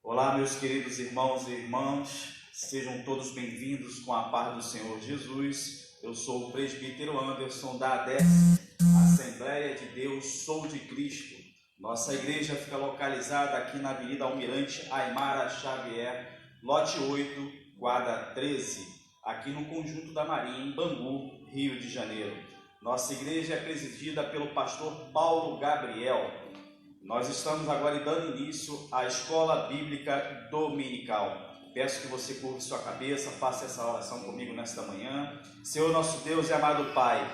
Olá, meus queridos irmãos e irmãs, sejam todos bem-vindos com a paz do Senhor Jesus. Eu sou o presbítero Anderson da ADES, Assembleia de Deus Sou de Cristo. Nossa igreja fica localizada aqui na Avenida Almirante Aimara Xavier, lote 8, quadra 13, aqui no Conjunto da Marinha, em Bangu, Rio de Janeiro. Nossa igreja é presidida pelo pastor Paulo Gabriel. Nós estamos agora dando início à Escola Bíblica Dominical. Peço que você curve sua cabeça, faça essa oração comigo nesta manhã. Senhor nosso Deus e amado Pai,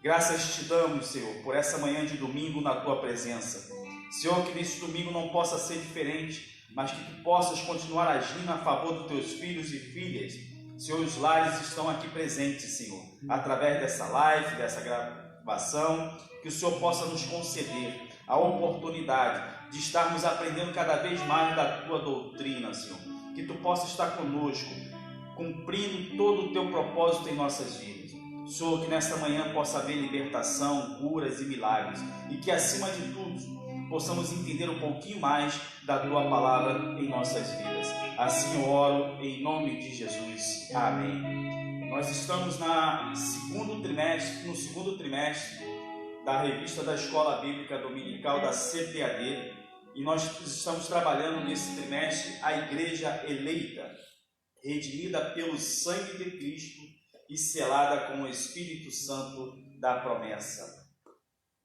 graças te damos, Senhor, por essa manhã de domingo na Tua presença. Senhor, que nesse domingo não possa ser diferente, mas que Tu possas continuar agindo a favor dos Teus filhos e filhas. Senhor, os lares estão aqui presentes, Senhor, através dessa live, dessa gravação, que o Senhor possa nos conceder a oportunidade de estarmos aprendendo cada vez mais da Tua doutrina, Senhor. Que Tu possa estar conosco, cumprindo todo o Teu propósito em nossas vidas. Senhor, que nesta manhã possa haver libertação, curas e milagres. E que, acima de tudo, possamos entender um pouquinho mais da Tua palavra em nossas vidas. Assim eu oro em nome de Jesus. Amém. Nós estamos no segundo trimestre da revista da Escola Bíblica Dominical da CPAD, e nós estamos trabalhando nesse trimestre a Igreja Eleita, redimida pelo sangue de Cristo e selada com o Espírito Santo da promessa.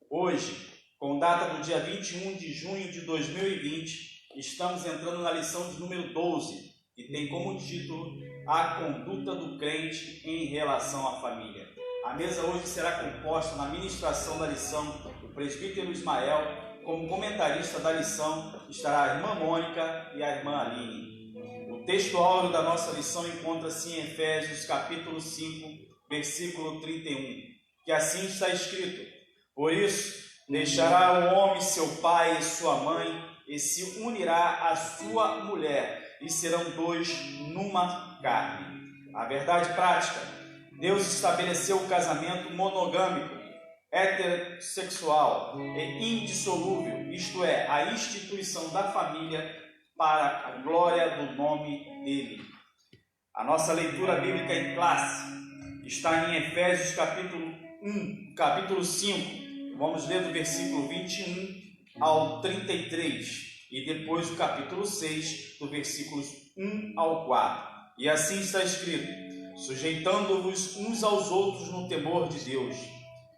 Hoje, com data do dia 21 de junho de 2020, estamos entrando na lição de número 12, que tem como título A Conduta do Crente em Relação à Família. A mesa hoje será composta na ministração da lição do presbítero Ismael. Como comentarista da lição estará a irmã Mônica e a irmã Aline. O texto áureo da nossa lição encontra-se em Efésios capítulo 5, versículo 31, que assim está escrito: Por isso, deixará o homem seu pai e sua mãe, e se unirá à sua mulher, e serão dois numa carne. A verdade prática: Deus estabeleceu o casamento monogâmico, heterossexual e indissolúvel, isto é, a instituição da família para a glória do nome dele. A nossa leitura bíblica em classe está em Efésios capítulo 5. Vamos ler do versículo 21 ao 33 e depois o capítulo 6, do versículos 1 ao 4. E assim está escrito: Sujeitando-vos uns aos outros no temor de Deus.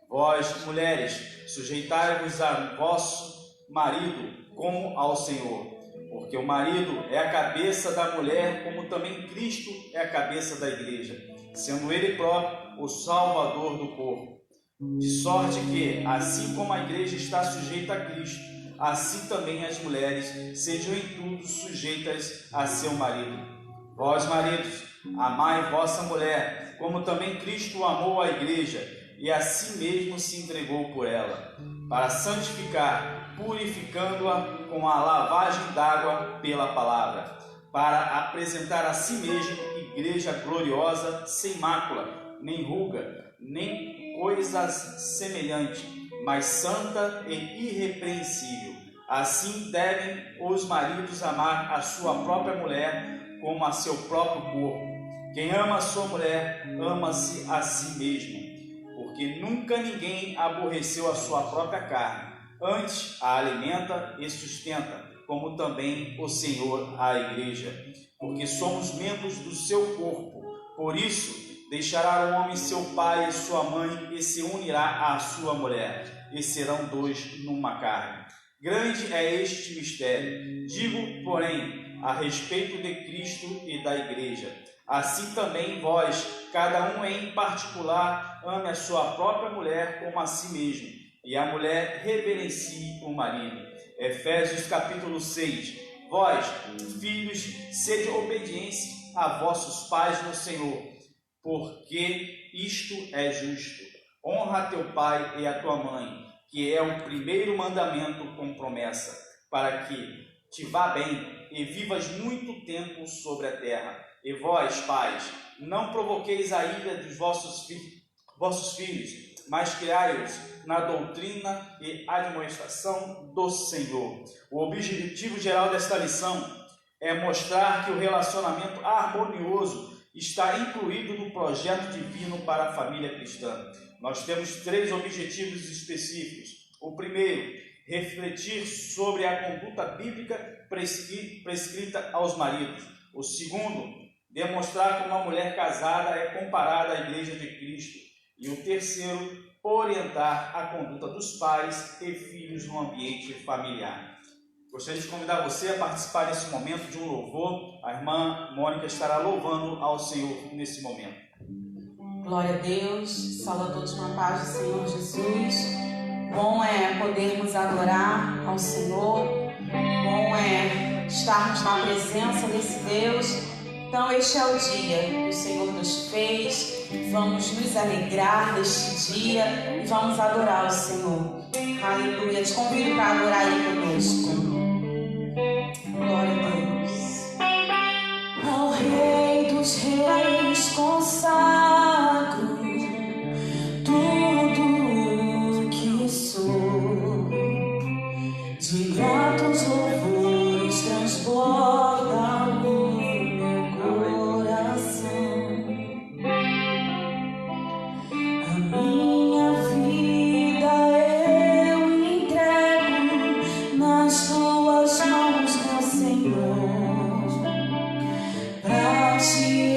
Vós, mulheres, sujeitai-vos a vosso marido como ao Senhor. Porque o marido é a cabeça da mulher, como também Cristo é a cabeça da igreja, sendo Ele próprio o Salvador do corpo. De sorte que, assim como a igreja está sujeita a Cristo, assim também as mulheres sejam em tudo sujeitas a seu marido. Vós, maridos, amai vossa mulher, como também Cristo amou a igreja, e a si mesmo se entregou por ela, para santificar, purificando-a com a lavagem d'água pela palavra, para apresentar a si mesmo igreja gloriosa, sem mácula, nem ruga, nem coisa semelhante, mas santa e irrepreensível. Assim devem os maridos amar a sua própria mulher como a seu próprio corpo. Quem ama a sua mulher, ama-se a si mesmo, porque nunca ninguém aborreceu a sua própria carne, antes a alimenta e sustenta, como também o Senhor a igreja, porque somos membros do seu corpo. Por isso, deixará o homem seu pai e sua mãe, e se unirá à sua mulher, e serão dois numa carne. Grande é este mistério. Digo, porém, a respeito de Cristo e da igreja: assim também vós, cada um em particular, ame a sua própria mulher como a si mesmo, e a mulher reverencie o marido. Efésios capítulo 6. Vós, filhos, sede obedientes a vossos pais no Senhor, porque isto é justo. Honra teu pai e a tua mãe, que é o primeiro mandamento com promessa, para que te vá bem e vivas muito tempo sobre a terra. E vós, pais, não provoqueis a ira dos vossos filhos, mas criai-os na doutrina e admoestação do Senhor. O objetivo geral desta lição é mostrar que o relacionamento harmonioso está incluído no projeto divino para a família cristã. Nós temos 3 objetivos específicos. O primeiro, refletir sobre a conduta bíblica prescrita aos maridos. O segundo, demonstrar que uma mulher casada é comparada à Igreja de Cristo. E o terceiro, orientar a conduta dos pais e filhos no ambiente familiar. Gostaria de convidar você a participar nesse momento de um louvor. A irmã Mônica estará louvando ao Senhor nesse momento. Glória a Deus, salve a todos na paz do Senhor Jesus. Bom é podermos adorar ao Senhor, bom é estarmos na presença desse Deus. Então este é o dia que o Senhor nos fez, vamos nos alegrar deste dia e vamos adorar o Senhor. Aleluia, te convido para adorar Ele conosco. Glória a Deus. Ao Rei dos Reis consagro tudo que sou, de gratos louvores transborda o meu coração. A minha vida eu entrego nas tuas mãos, meu Senhor, pra te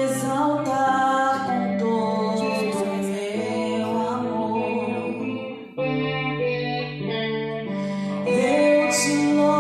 exaltar com todo o meu amor. Eu te louvo.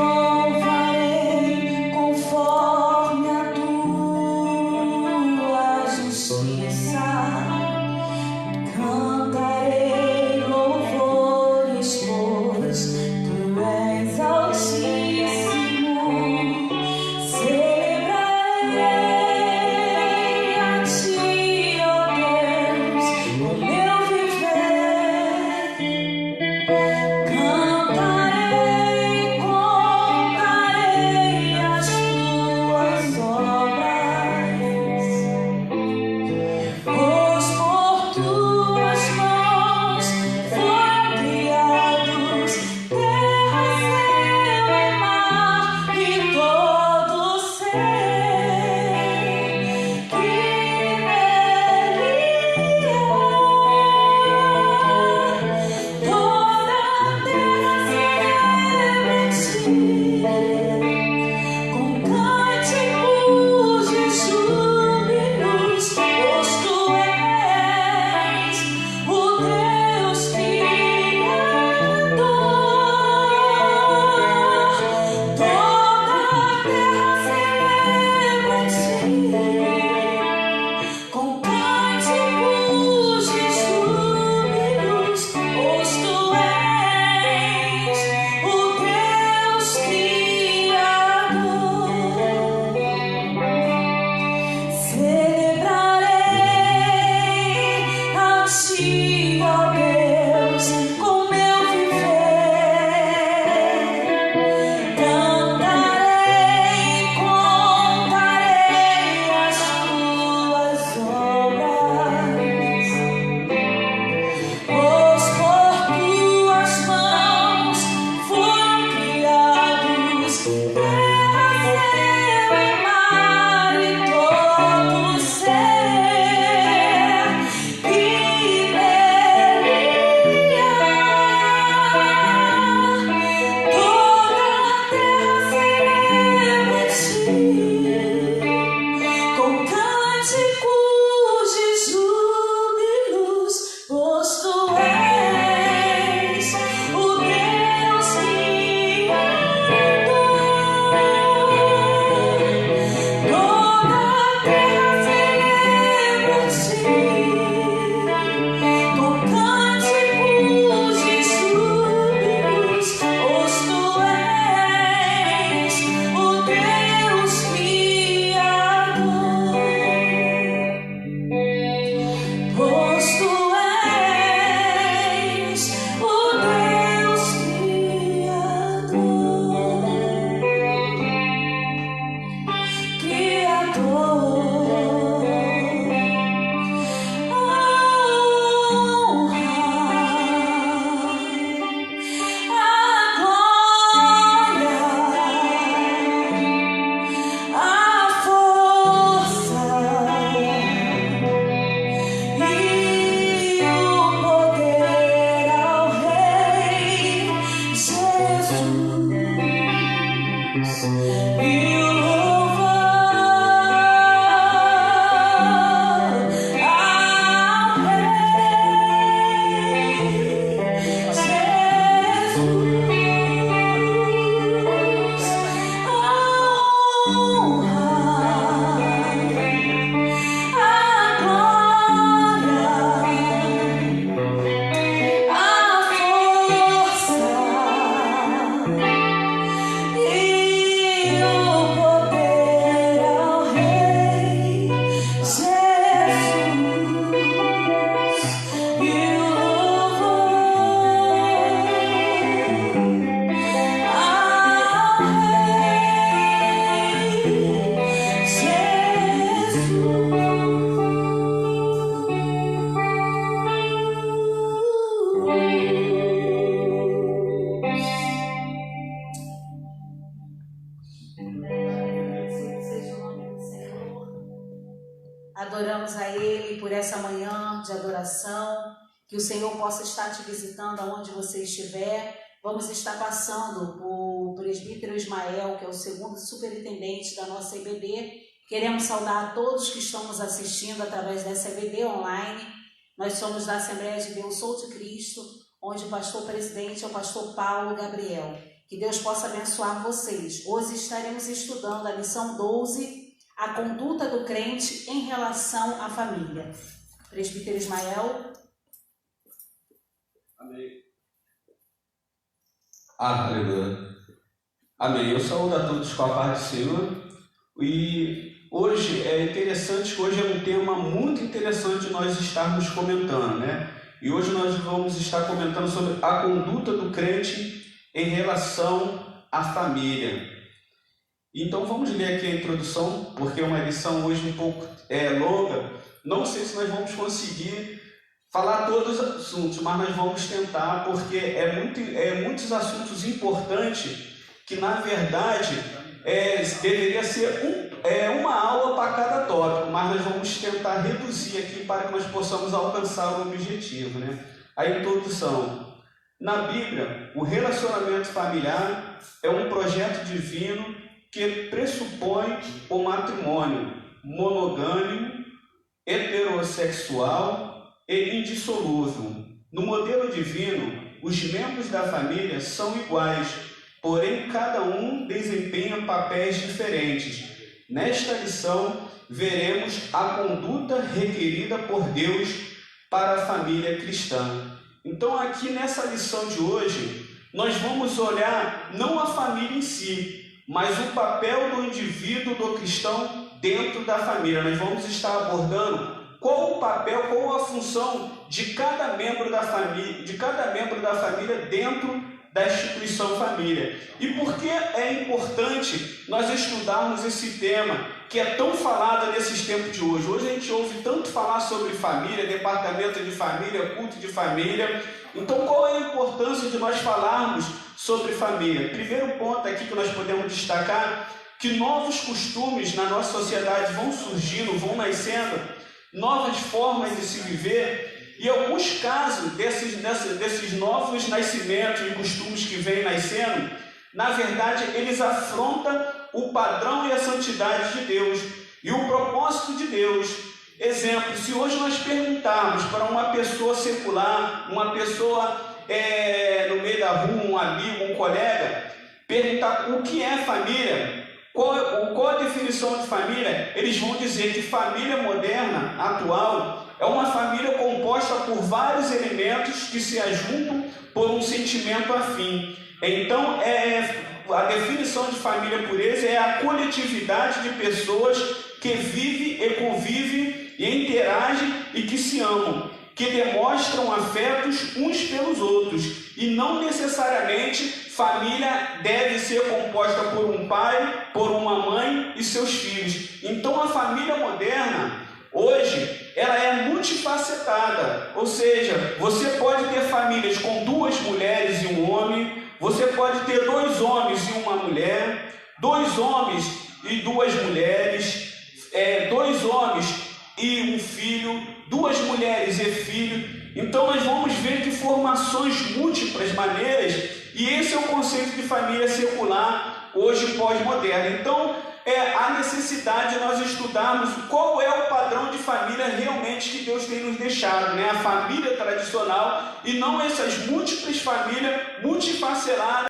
Adoramos a Ele por essa manhã de adoração, que o Senhor possa estar te visitando aonde você estiver. Vamos estar passando por presbítero Ismael, que é o segundo superintendente da nossa IBD. Queremos saudar a todos que estão nos assistindo através dessa IBD online. Nós somos da Assembleia de Deus Sou de Cristo, onde o pastor presidente é o pastor Paulo Gabriel. Que Deus possa abençoar vocês. Hoje estaremos estudando a lição 12, a conduta do crente em relação à família. Presbítero Ismael. Amém. Aleluia. Amém. Eu saúdo a todos com a paz do Senhor. E hoje é interessante, que hoje é um tema muito interessante nós estarmos comentando, né? E hoje nós vamos estar comentando sobre a conduta do crente em relação à família. Então vamos ler aqui a introdução, porque é uma lição hoje um pouco longa. Não sei se nós vamos conseguir falar todos os assuntos, mas nós vamos tentar, porque muitos assuntos importantes que, na verdade, deveria ser uma aula para cada tópico, mas nós vamos tentar reduzir aqui para que nós possamos alcançar o objetivo, né? A introdução. Na Bíblia, o relacionamento familiar é um projeto divino que pressupõe o matrimônio monogâmico, heterossexual e indissolúvel. No modelo divino, os membros da família são iguais, porém cada um desempenha papéis diferentes. Nesta lição, veremos a conduta requerida por Deus para a família cristã. Então, aqui nessa lição de hoje, nós vamos olhar não a família em si, mas o papel do indivíduo, do cristão, dentro da família. Nós vamos estar abordando qual o papel, qual a função de cada membro da família, dentro da instituição família. E por que é importante nós estudarmos esse tema, que é tão falado nesses tempos de hoje? Hoje a gente ouve tanto falar sobre família, departamento de família, culto de família. Então, qual é a importância de nós falarmos sobre família? Primeiro ponto aqui que nós podemos destacar, que novos costumes na nossa sociedade vão surgindo, vão nascendo, novas formas de se viver, e alguns casos desses novos nascimentos e costumes que vêm nascendo, na verdade, eles afrontam o padrão e a santidade de Deus e o propósito de Deus. Exemplo, se hoje nós perguntarmos para uma pessoa secular, uma pessoa no meio da rua, um amigo, um colega, perguntar o que é família, qual a definição de família, eles vão dizer que família moderna, atual, é uma família composta por vários elementos que se ajuntam por um sentimento afim. Então, a definição de família por eles é a coletividade de pessoas que vivem e convivem e interagem e que se amam, que demonstram afetos uns pelos outros. E não necessariamente família deve ser composta por um pai, por uma mãe e seus filhos. Então a família moderna, hoje, ela é multifacetada. Ou seja, você pode ter famílias com 2 mulheres e um homem, você pode ter 2 homens e uma mulher, 2 homens e 2 mulheres, 2 homens e um filho, 2 mulheres e filho. Então nós vamos ver que formações múltiplas maneiras E esse é o conceito de família secular, hoje pós-moderna. Então, a necessidade de nós estudarmos qual é o padrão de família realmente que Deus tem nos deixado, né? A família tradicional e não essas múltiplas famílias multifaceladas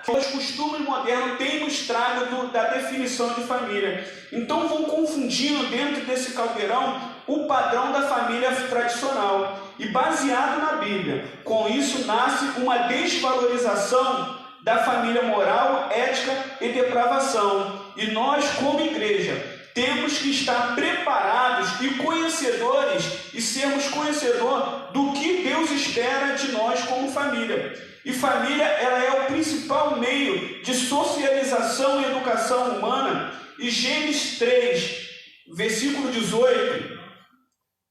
que os costumes modernos têm nos trago da definição de família. Então vão confundindo dentro desse caldeirão o padrão da família tradicional e baseado na Bíblia. Com isso nasce uma desvalorização da família moral, ética e depravação. E nós, como igreja, temos que estar preparados e conhecedores e sermos conhecedores do que Deus espera de nós como família. E família, ela é o principal meio de socialização e educação humana. E Gênesis 3, versículo 18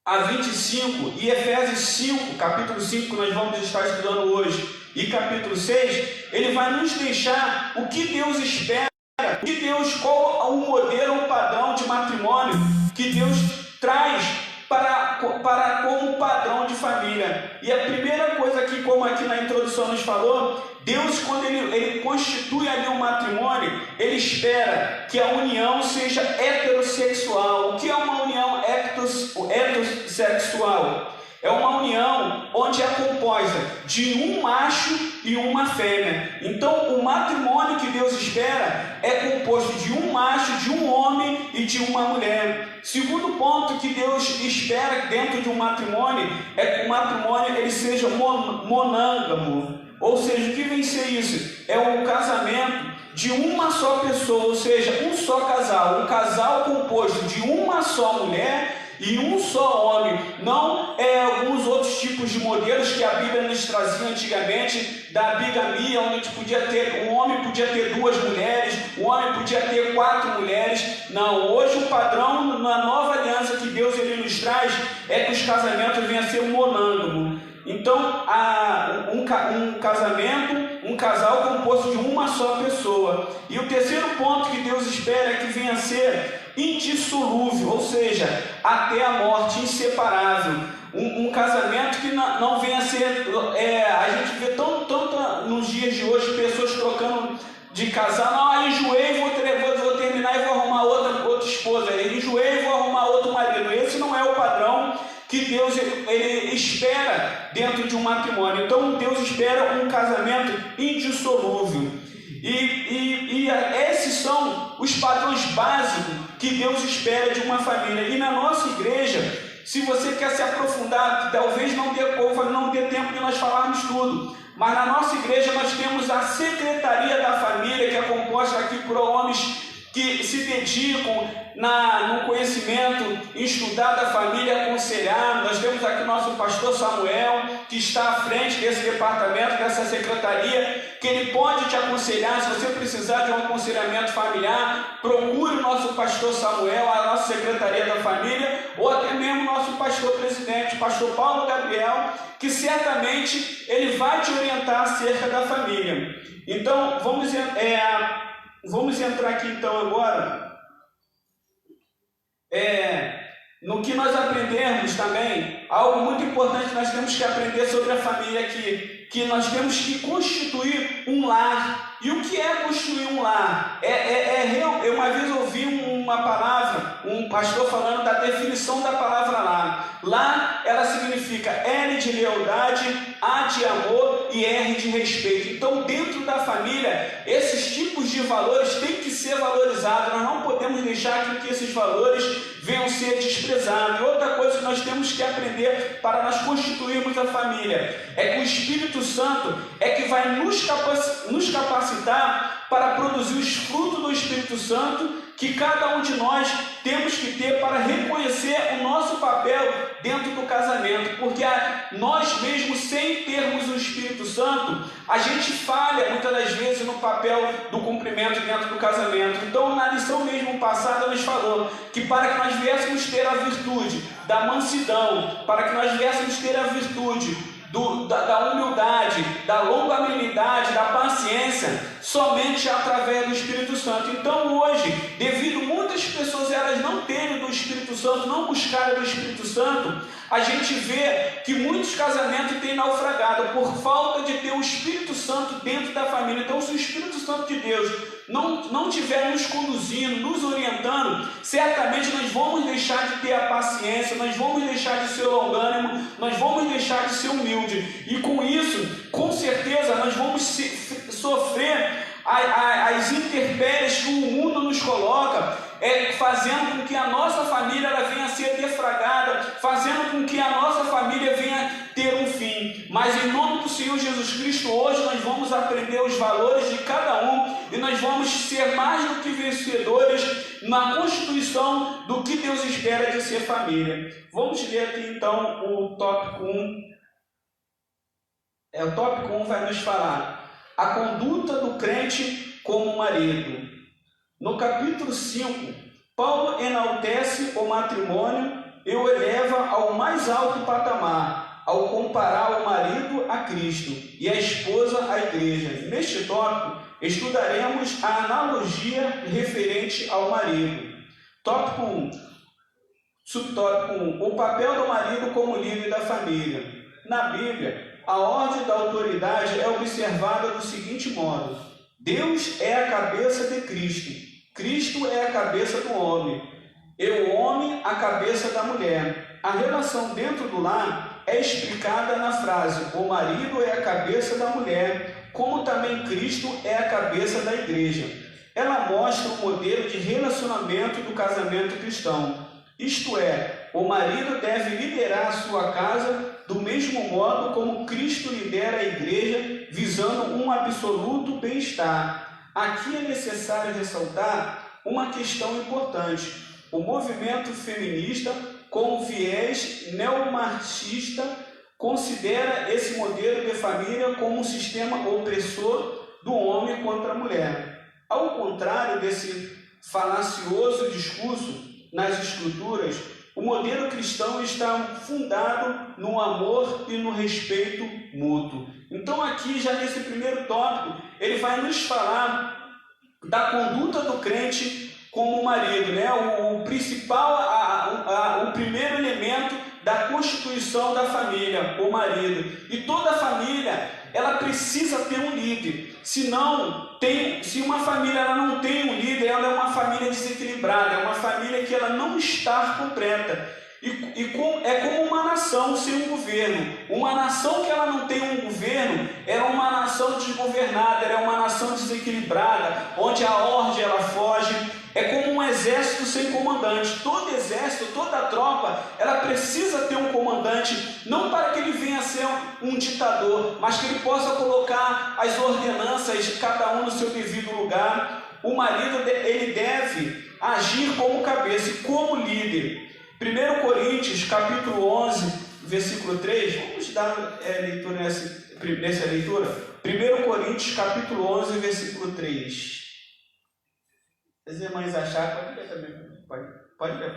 a 25 e Efésios 5, capítulo 5, que nós vamos estar estudando hoje, e capítulo 6, ele vai nos deixar o que Deus espera, qual o modelo, o padrão de matrimônio que Deus traz para como padrão de família. E a primeira coisa que, como aqui na introdução nos falou, Deus, quando ele constitui ali um matrimônio, ele espera que a união seja heterossexual. O que é uma união heterossexual? É uma união onde é composta de um macho e uma fêmea. Então, o matrimônio que Deus espera é composto de um macho, de um homem e de uma mulher. Segundo ponto que Deus espera dentro de um matrimônio é que o matrimônio ele seja monôgamo. Ou seja, o que vem ser isso? É um casamento de uma só pessoa, ou seja, um só casal. Um casal composto de uma só mulher e um só homem. Não alguns outros tipos de modelos que a Bíblia nos trazia antigamente, da bigamia, onde um homem podia ter 2 mulheres, um homem podia ter 4 mulheres. Não, hoje o padrão na nova aliança que Deus ele nos traz é que os casamentos venham a ser monôgamo. Então, um casal composto de uma só pessoa. E o terceiro ponto que Deus espera é que venha a ser indissolúvel, ou seja, até a morte, inseparável. Um casamento que não venha a ser... a gente vê tanto nos dias de hoje pessoas trocando de casal. Não, enjoei, vou terminar e vou arrumar outra esposa. Enjoei e vou arrumar outro marido. Esse não é o padrão que Deus ele espera dentro de um matrimônio. Então Deus espera um casamento indissolúvel. E esses são os padrões básicos que Deus espera de uma família. E na nossa igreja, se você quer se aprofundar, talvez não dê tempo de nós falarmos tudo, mas na nossa igreja nós temos a Secretaria da Família, que é composta aqui por homens que se dedicam no conhecimento, em estudar da família, aconselhar. Nós temos aqui o nosso pastor Samuel, que está à frente desse departamento, dessa secretaria, que ele pode te aconselhar. Se você precisar de um aconselhamento familiar, procure o nosso pastor Samuel, a nossa secretaria da família, ou até mesmo o nosso pastor presidente, pastor Paulo Gabriel, que certamente ele vai te orientar acerca da família. Então, vamos entrar aqui então agora no que nós aprendemos também. Algo muito importante que nós temos que aprender sobre a família aqui, que nós temos que constituir um lar. E o que é constituir um lar? Eu uma vez ouvi uma palavra, um pastor falando da definição da palavra lar. Lar, ela significa L de lealdade, A de amor e R de respeito. Então, dentro da família, esses tipos de valores têm que ser valorizados. Nós não podemos deixar que esses valores venham ser desprezados. E outra coisa que nós temos que aprender para nós constituirmos a família é que o Espírito Santo é que vai nos capacitar para produzir os frutos do Espírito Santo que cada um de nós temos que ter para reconhecer o nosso papel dentro do casamento, porque nós mesmos, sem termos o Espírito Santo, a gente falha muitas das vezes no papel do cumprimento dentro do casamento. Então, na lição mesmo passada, nos falou que para que nós viéssemos ter a virtude da mansidão, para que nós viéssemos ter a virtude da humildade, da longanimidade, da paciência, somente através do Espírito Santo. Então hoje, devido muitas pessoas elas não terem do Espírito Santo, não buscarem do Espírito Santo, a gente vê que muitos casamentos têm naufragado por falta de ter o Espírito Santo dentro da família. Então, se o Espírito Santo de Deus não estiver nos conduzindo, nos orientando, certamente nós vamos deixar de ter a paciência, nós vamos deixar de ser longânimo, nós vamos deixar de ser humilde. E com isso, com certeza, nós vamos sofrer as intempéries que o mundo nos coloca, fazendo com que a nossa família ela venha a ser defragada, fazendo com que a nossa família venha ter um fim. Mas em nome do Senhor Jesus Cristo, hoje nós vamos aprender os valores de cada um e nós vamos ser mais do que vencedores na constituição do que Deus espera de ser família. Vamos ler aqui então o tópico 1. O tópico 1 vai nos falar a conduta do crente como marido. No capítulo 5, Paulo enaltece o matrimônio e o eleva ao mais alto patamar, ao comparar o marido a Cristo e a esposa à igreja. Neste tópico, estudaremos a analogia referente ao marido. Tópico 1. Subtópico 1. O papel do marido como líder da família. Na Bíblia, a ordem da autoridade é observada do seguinte modo: Deus é a cabeça de Cristo, Cristo é a cabeça do homem, e o homem a cabeça da mulher. A relação dentro do lar é explicada na frase: o marido é a cabeça da mulher, como também Cristo é a cabeça da igreja. Ela mostra o modelo de relacionamento do casamento cristão. Isto é, o marido deve liderar a sua casa do mesmo modo como Cristo lidera a igreja, visando um absoluto bem-estar. Aqui é necessário ressaltar uma questão importante. O movimento feminista, com viés neomarxista, considera esse modelo de família como um sistema opressor do homem contra a mulher. Ao contrário desse falacioso discurso nas Escrituras, o modelo cristão está fundado no amor e no respeito mútuo. Então aqui, já nesse primeiro tópico, ele vai nos falar da conduta do crente como marido, né? O principal, o primeiro elemento da constituição da família, o marido. E toda família, ela precisa ter um líder. Se uma família ela não tem um líder, ela é uma família desequilibrada, é uma família que ela não está completa. É como uma nação sem um governo. Uma nação que ela não tem um governo é uma nação desgovernada, é uma nação desequilibrada, onde a ordem ela foge. É como um exército sem comandante. Todo exército, toda tropa, ela precisa ter um comandante, não para que ele venha a ser um ditador, mas que ele possa colocar as ordenanças, cada um no seu devido lugar. O marido ele deve agir como cabeça e como líder. 1 Coríntios, capítulo 11, versículo 3, vamos dar leitura nessa leitura? 1 Coríntios, capítulo 11, versículo 3. Se as irmãs acharem, pode ler também. Pode ler.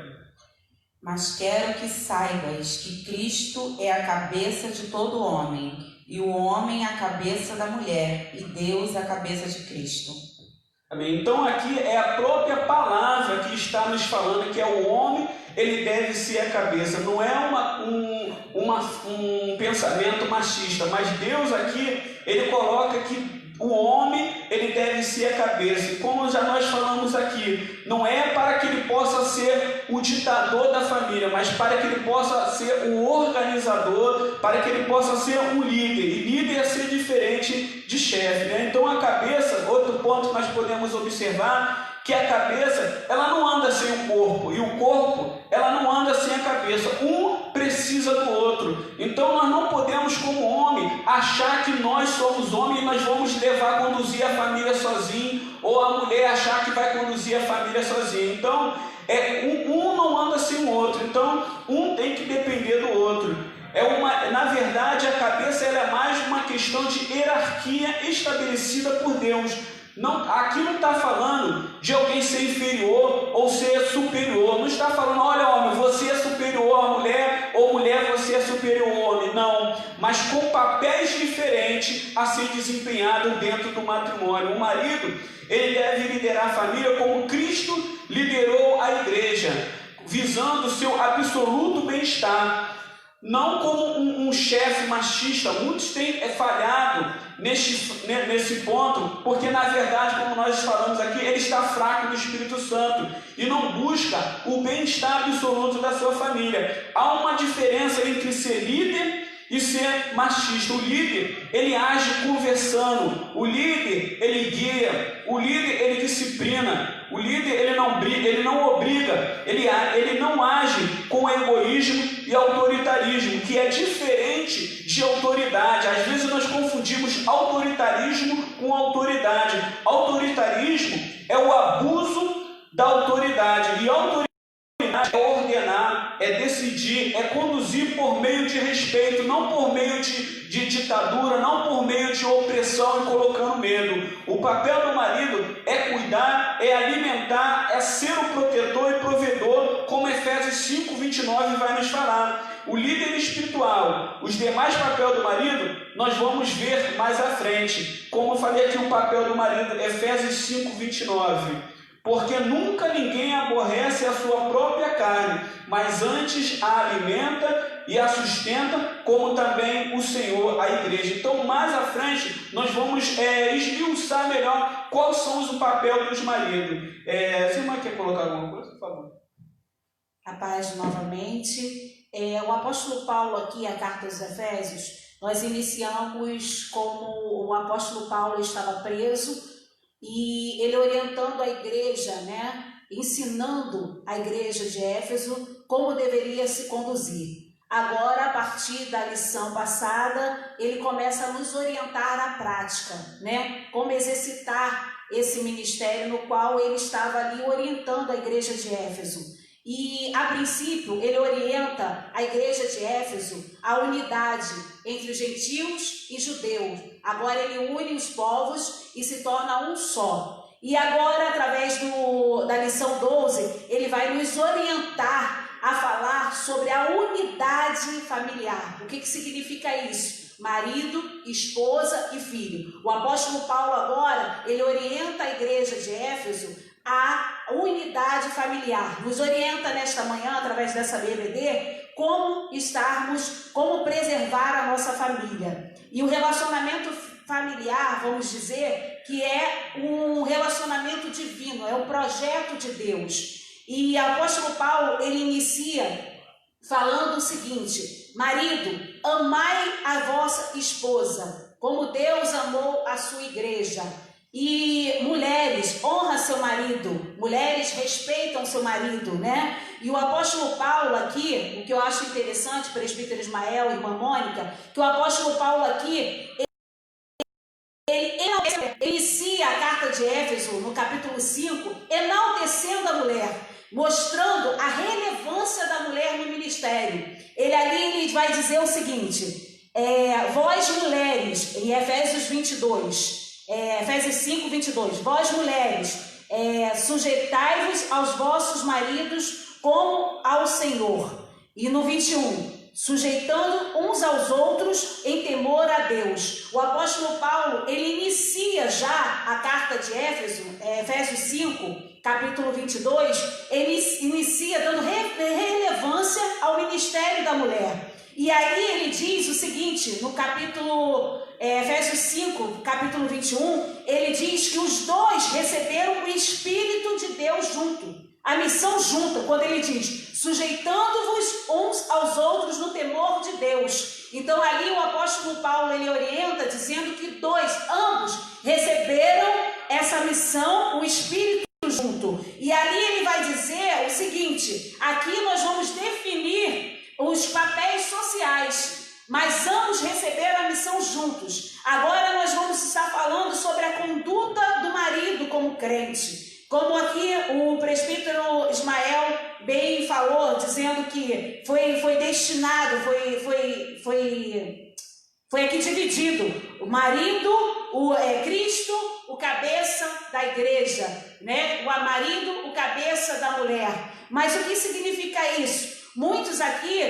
Mas quero que saibas que Cristo é a cabeça de todo homem, e o homem a cabeça da mulher, e Deus a cabeça de Cristo. Amém? Então aqui é a própria palavra que está nos falando que é o homem, ele deve ser a cabeça. Não é um pensamento machista, mas Deus aqui, ele coloca que o homem, ele deve ser a cabeça. E como já nós falamos aqui, não é para que ele possa ser o ditador da família, mas para que ele possa ser o organizador, para que ele possa ser um líder. E líder é ser diferente de chefe, né? Então a cabeça, outro ponto que nós podemos observar, que a cabeça, ela não anda sem o corpo, e o corpo, ela não anda sem a cabeça. Um precisa do outro. Então nós não podemos, como homem, achar que nós somos homem e nós vamos conduzir a família sozinho, ou a mulher achar que vai conduzir a família sozinha. Então, um não anda sem o outro. Então, um tem que depender do outro. Na verdade, a cabeça ela é mais uma questão de hierarquia estabelecida por Deus. Aqui não está falando de alguém ser inferior ou ser superior. Não está falando, olha homem, você é superior à mulher, ou mulher, você é superior ao homem. Não, mas com papéis diferentes a ser desempenhado dentro do matrimônio. O marido, ele deve liderar a família como Cristo liderou a igreja, visando o seu absoluto bem-estar, não como um chefe machista. Muitos têm falhado nesse ponto, porque na verdade, como nós falamos aqui, ele está fraco do Espírito Santo e não busca o bem-estar absoluto da sua família. Há uma diferença entre ser líder e ser machista. O líder, ele age conversando, o líder, ele guia, o líder, ele disciplina, o líder, ele não obriga, ele não age com egoísmo e autoritarismo, que é diferente de autoridade. Às vezes nós confundimos autoritarismo com autoridade. Autoritarismo é o abuso da autoridade, e autoridade é ordenar, é decidir, é conduzir por meio de respeito, não por meio de ditadura, não por meio de opressão e colocando medo. O papel do marido é cuidar, é alimentar, é ser o protetor e provedor, como Efésios 5:29 vai nos falar. O líder espiritual, os demais papéis do marido, nós vamos ver mais à frente. Como eu falei aqui, o papel do marido, Efésios 5:29. Porque nunca ninguém aborrece a sua própria carne, mas antes a alimenta e a sustenta, como também o Senhor, a igreja. Então, mais à frente, nós vamos esmiuçar melhor quais são os papéis dos maridos. Você não quer colocar alguma coisa, por favor? A paz novamente. O apóstolo Paulo aqui, a carta aos Efésios, nós iniciamos como o apóstolo Paulo estava preso, e ele orientando a igreja, ensinando a igreja de Éfeso como deveria se conduzir. Agora, a partir da lição passada, ele começa a nos orientar à prática, como exercitar esse ministério no qual ele estava ali orientando a igreja de Éfeso. E, a princípio, ele orienta a igreja de Éfeso a unidade entre os gentios e judeus. Agora ele une os povos e se torna um só. E agora, através da lição 12, ele vai nos orientar a falar sobre a unidade familiar. O que significa isso? Marido, esposa e filho. O apóstolo Paulo agora, ele orienta a igreja de Éfeso a unidade familiar. Nos orienta nesta manhã, através dessa BBD, como preservar a nossa família. E o relacionamento familiar, vamos dizer, que é um relacionamento divino, é um projeto de Deus. E o apóstolo Paulo, ele inicia falando o seguinte: marido, amai a vossa esposa, como Deus amou a sua igreja. E mulheres, honra seu marido, mulheres respeitam seu marido, E o apóstolo Paulo aqui, o que eu acho interessante, presbítero Ismael e irmã Mônica, que o apóstolo Paulo aqui, ele inicia a carta de Éfeso, no capítulo 5, enaltecendo a mulher, mostrando a relevância da mulher no ministério. Ele vai dizer o seguinte: vós mulheres, em Efésios 22, Efésios 5:22, vós mulheres, sujeitai-vos aos vossos maridos como ao Senhor. E no 21, sujeitando uns aos outros em temor a Deus. O apóstolo Paulo, ele inicia já a carta de Éfeso, Efésios 5, capítulo 22, ele inicia dando relevância ao ministério da mulher. E aí ele diz o seguinte, no capítulo Efésios 5, capítulo 21, ele diz que os dois receberam o Espírito de Deus junto, a missão junta, quando ele diz, sujeitando-vos uns aos outros no temor de Deus. Então ali o apóstolo Paulo, ele orienta dizendo que ambos receberam essa missão, o Espírito junto. E ali ele vai dizer o seguinte, aqui nós vamos definir os papéis sociais, mas ambos receberam a missão juntos. Agora nós vamos estar falando sobre a conduta do marido como crente. Como aqui o presbítero Ismael bem falou, dizendo que foi destinado, foi aqui dividido. O marido, Cristo, o cabeça da igreja, O marido, o cabeça da mulher. Mas o que significa isso? Muitos aqui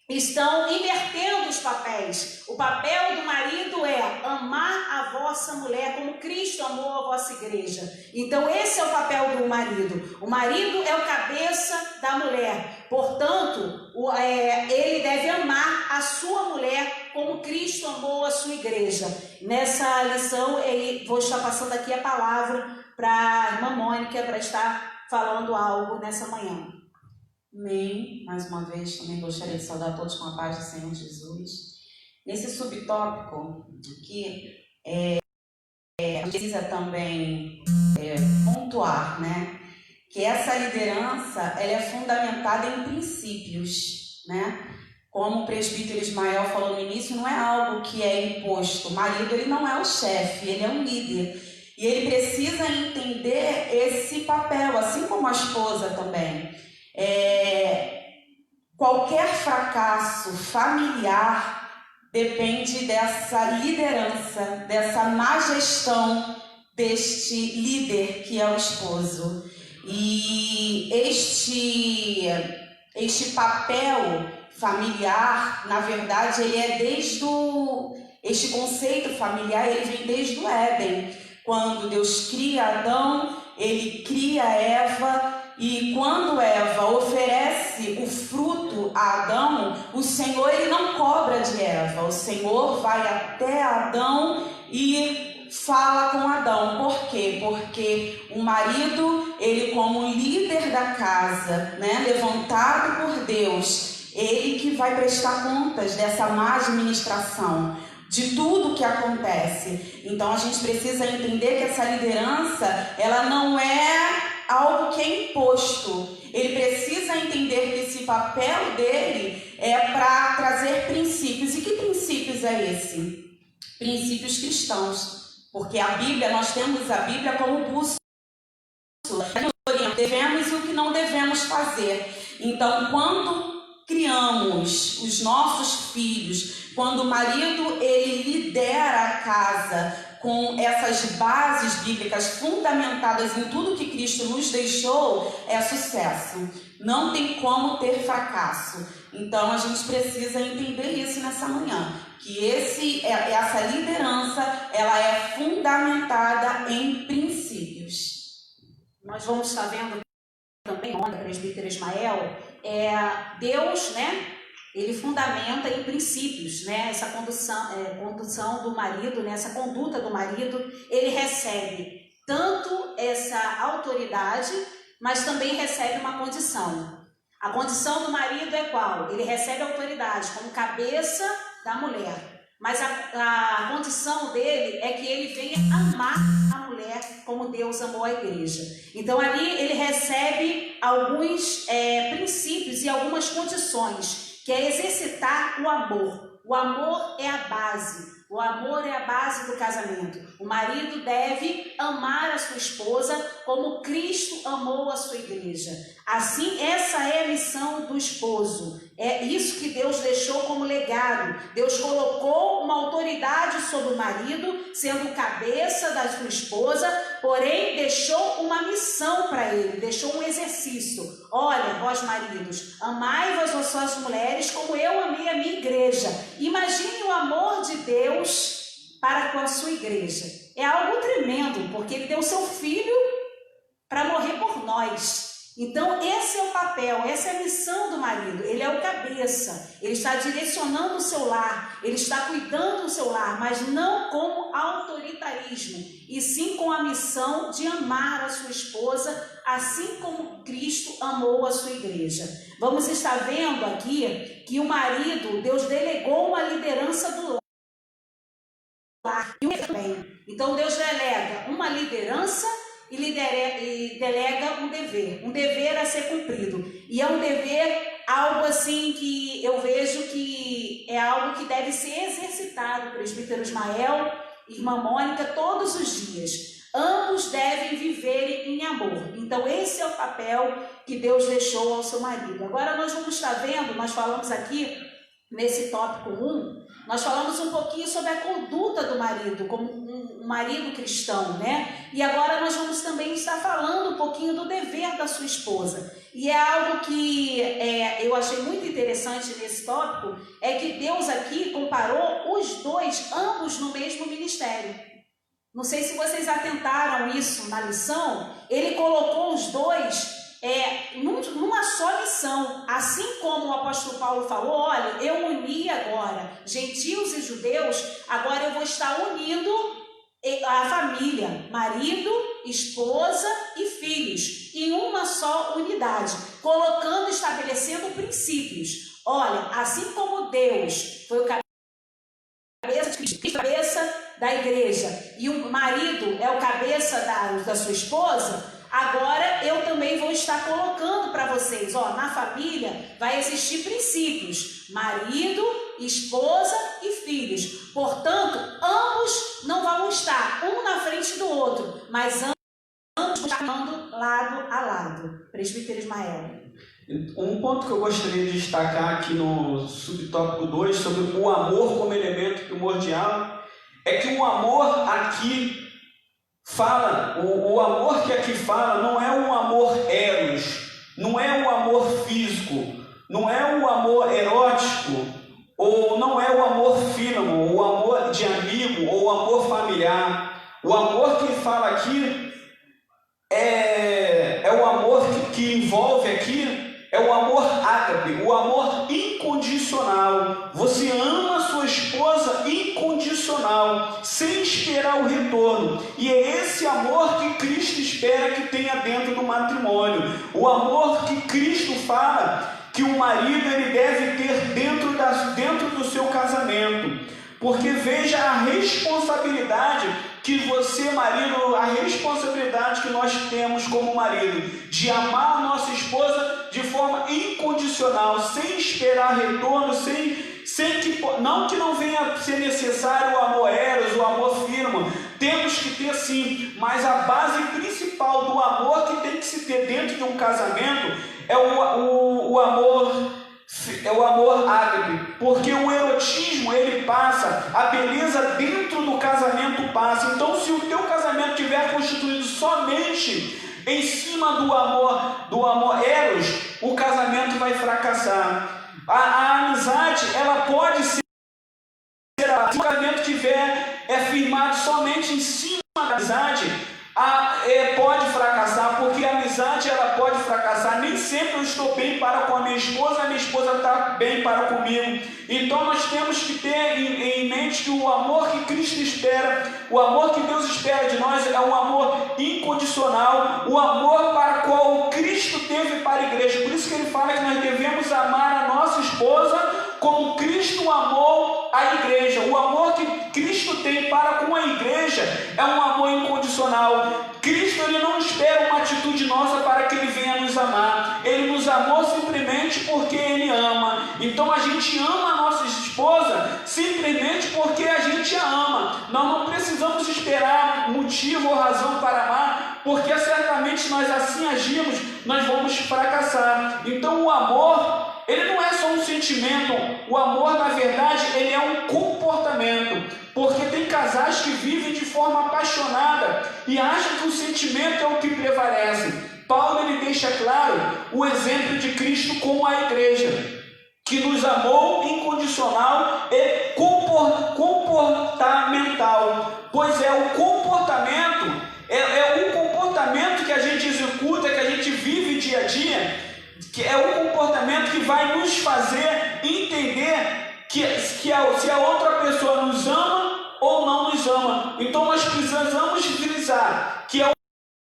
estão invertendo os papéis. O papel do marido é amar a vossa mulher como Cristo amou a vossa igreja. Então esse é o papel do marido. O marido é o cabeça da mulher. Portanto, ele deve amar a sua mulher como Cristo amou a sua igreja. Nessa lição, vou estar passando aqui a palavra para a irmã Mônica para estar falando algo nessa manhã. Amém. Mais uma vez, também gostaria de saudar todos com a paz do Senhor Jesus. Nesse subtópico aqui, precisa também pontuar, né? Que essa liderança ela é fundamentada em princípios, né? Como o presbítero Ismael falou no início, não é algo que é imposto. O marido ele não é o chefe, ele é um líder. E ele precisa entender esse papel, assim como a esposa também. Qualquer fracasso familiar depende dessa liderança, dessa má gestão deste líder que é o esposo. E este papel familiar, na verdade, ele é este conceito familiar, ele vem desde o Éden. Quando Deus cria Adão, ele cria Eva, e quando Eva oferece o fruto a Adão, o Senhor ele não cobra de Eva, o Senhor vai até Adão e fala com Adão. Por quê? Porque o marido, ele como líder da casa, né, levantado por Deus, ele que vai prestar contas dessa má administração, de tudo que acontece. Então a gente precisa entender que essa liderança, ela não é algo que é imposto. Ele precisa entender que esse papel dele é para trazer princípios. E que princípios é esse? Princípios cristãos. Porque a Bíblia, nós temos a Bíblia como bússola. Devemos e o que não devemos fazer. Então, quando criamos os nossos filhos, quando o marido ele lidera a casa com essas bases bíblicas fundamentadas em tudo que Cristo nos deixou, é sucesso. Não tem como ter fracasso. Então a gente precisa entender isso nessa manhã, que essa liderança ela é fundamentada em princípios. Nós vamos estar vendo também, onde o presbítero Ismael, Deus, né? Ele fundamenta em princípios, né? Essa condução do marido, né? Essa conduta do marido, ele recebe tanto essa autoridade, mas também recebe uma condição. A condição do marido é qual? Ele recebe autoridade como cabeça da mulher, mas a condição dele é que ele venha amar a mulher como Deus amou a igreja. Então ali ele recebe alguns princípios e algumas condições, que é exercitar o amor. O amor é a base. O amor é a base do casamento. O marido deve amar a sua esposa como Cristo amou a sua igreja. Assim, essa é a missão do esposo. É isso que Deus deixou como legado. Deus colocou uma autoridade sobre o marido, sendo cabeça da sua esposa, porém deixou uma missão para ele, deixou um exercício. Olha, vós maridos, amai-vos as suas mulheres como eu amei a minha igreja. Imagine o amor de Deus para com a sua igreja. É algo tremendo, porque ele deu seu filho para morrer por nós. Então esse é o papel, essa é a missão do marido. Ele é o cabeça, ele está direcionando o seu lar, ele está cuidando do seu lar, mas não com autoritarismo, e sim com a missão de amar a sua esposa, assim como Cristo amou a sua igreja. Vamos estar vendo aqui que o marido, Deus delegou uma liderança do lar. Então Deus delega uma liderança e delega um dever a ser cumprido. E é um dever, algo assim que eu vejo que é algo que deve ser exercitado, presbítero Ismael, irmã Mônica, todos os dias. Ambos devem viver em amor. Então esse é o papel que Deus deixou ao seu marido. Agora nós vamos estar vendo, nós falamos aqui nesse tópico 1, nós falamos um pouquinho sobre a conduta do marido, como um marido cristão, né? E agora nós vamos também estar falando um pouquinho do dever da sua esposa. E é algo que eu achei muito interessante nesse tópico, é que Deus aqui comparou os dois, ambos no mesmo ministério. Não sei se vocês atentaram isso na lição, ele colocou os dois numa só missão. Assim como o apóstolo Paulo falou, olha, eu uni agora gentios e judeus, agora eu vou estar unindo a família, marido, esposa e filhos, em uma só unidade, colocando, estabelecendo princípios. Olha, assim como Deus foi o cabeça da igreja e o marido é o cabeça da sua esposa, agora eu também vou estar colocando para vocês, na família vai existir princípios, marido, esposa e filhos. Portanto, ambos não vão estar um na frente do outro, mas ambos vão estar andando lado a lado. Presbítero Ismael. Um ponto que eu gostaria de destacar aqui no subtópico 2, sobre o amor como elemento primordial, é que o amor aqui fala, o amor que aqui fala não é um amor eros, não é um amor físico, não é um amor erótico, ou não é o amor fílamo, o amor de amigo, ou o amor familiar. O amor que ele fala aqui é o amor que envolve aqui, é o amor ágape, o amor incondicional. Você ama a sua esposa incondicional, sem esperar o retorno. E é esse amor que Cristo espera que tenha dentro do matrimônio. O amor que Cristo fala que o marido ele deve ter dentro do seu casamento. Porque veja a responsabilidade que você, marido, a responsabilidade que nós temos como marido, de amar a nossa esposa de forma incondicional, sem esperar retorno, não que não venha a ser necessário o amor eros, o amor firme, temos que ter sim, mas a base principal do amor que tem que se ter dentro de um casamento é o amor ágape, porque o erotismo ele passa, a beleza dentro do casamento passa. Então, se o teu casamento estiver constituído somente em cima do amor eros, o casamento vai fracassar. A amizade ela pode ser, se o casamento estiver firmado somente em cima da amizade, pode fracassar, porque a amizade ela pode fracassar. Nem sempre eu estou bem para com a minha esposa está bem para comigo. Então nós temos que ter em mente que o amor que Cristo espera, o amor que Deus espera de nós é um amor incondicional, o amor para o qual Cristo teve para a igreja. Por isso que ele fala que nós devemos amar a nossa esposa como Cristo amou a igreja. O amor que Cristo tem para com a igreja é um amor incondicional. Cristo ele não espera uma atitude nossa para que ele venha nos amar. Ele nos amou simplesmente porque ele ama. Então a gente ama a nossa esposa simplesmente porque a gente a ama. Nós não precisamos esperar motivo ou razão para amar, porque certamente se nós assim agirmos, nós vamos fracassar. Então o amor ele não é só um sentimento, o amor na verdade ele é um comportamento, porque tem casais que vivem de forma apaixonada e acham que o sentimento é o que prevalece. Paulo ele deixa claro o exemplo de Cristo com a igreja, que nos amou incondicional e comportamental, pois é o comportamento, é o comportamento que a gente executa, que a gente vive dia a dia, que é o comportamento que vai nos fazer entender se a outra pessoa nos ama ou não nos ama. Então nós precisamos frisar que é o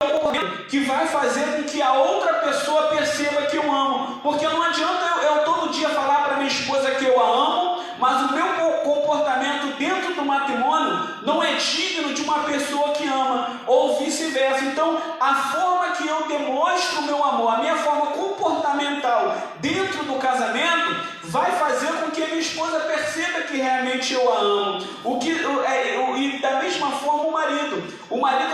comportamento que vai fazer com que a outra pessoa perceba que eu amo. Porque não adianta eu todo dia falar para minha esposa que eu a amo, mas o meu comportamento dentro do matrimônio não é digno de uma pessoa que ama, ou vice-versa. Então, a forma que eu demonstro o meu amor, a minha forma comportamental dentro do casamento, vai fazer com que a minha esposa perceba que realmente eu a amo. E da mesma forma o marido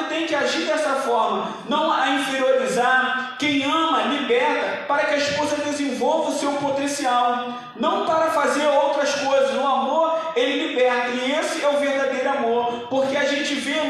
tem que agir dessa forma, não a inferiorizar. Quem ama, liberta, para que a esposa desenvolva o seu potencial, não para fazer outras coisas. O amor, ele liberta, e esse é o verdadeiro amor, porque a gente vê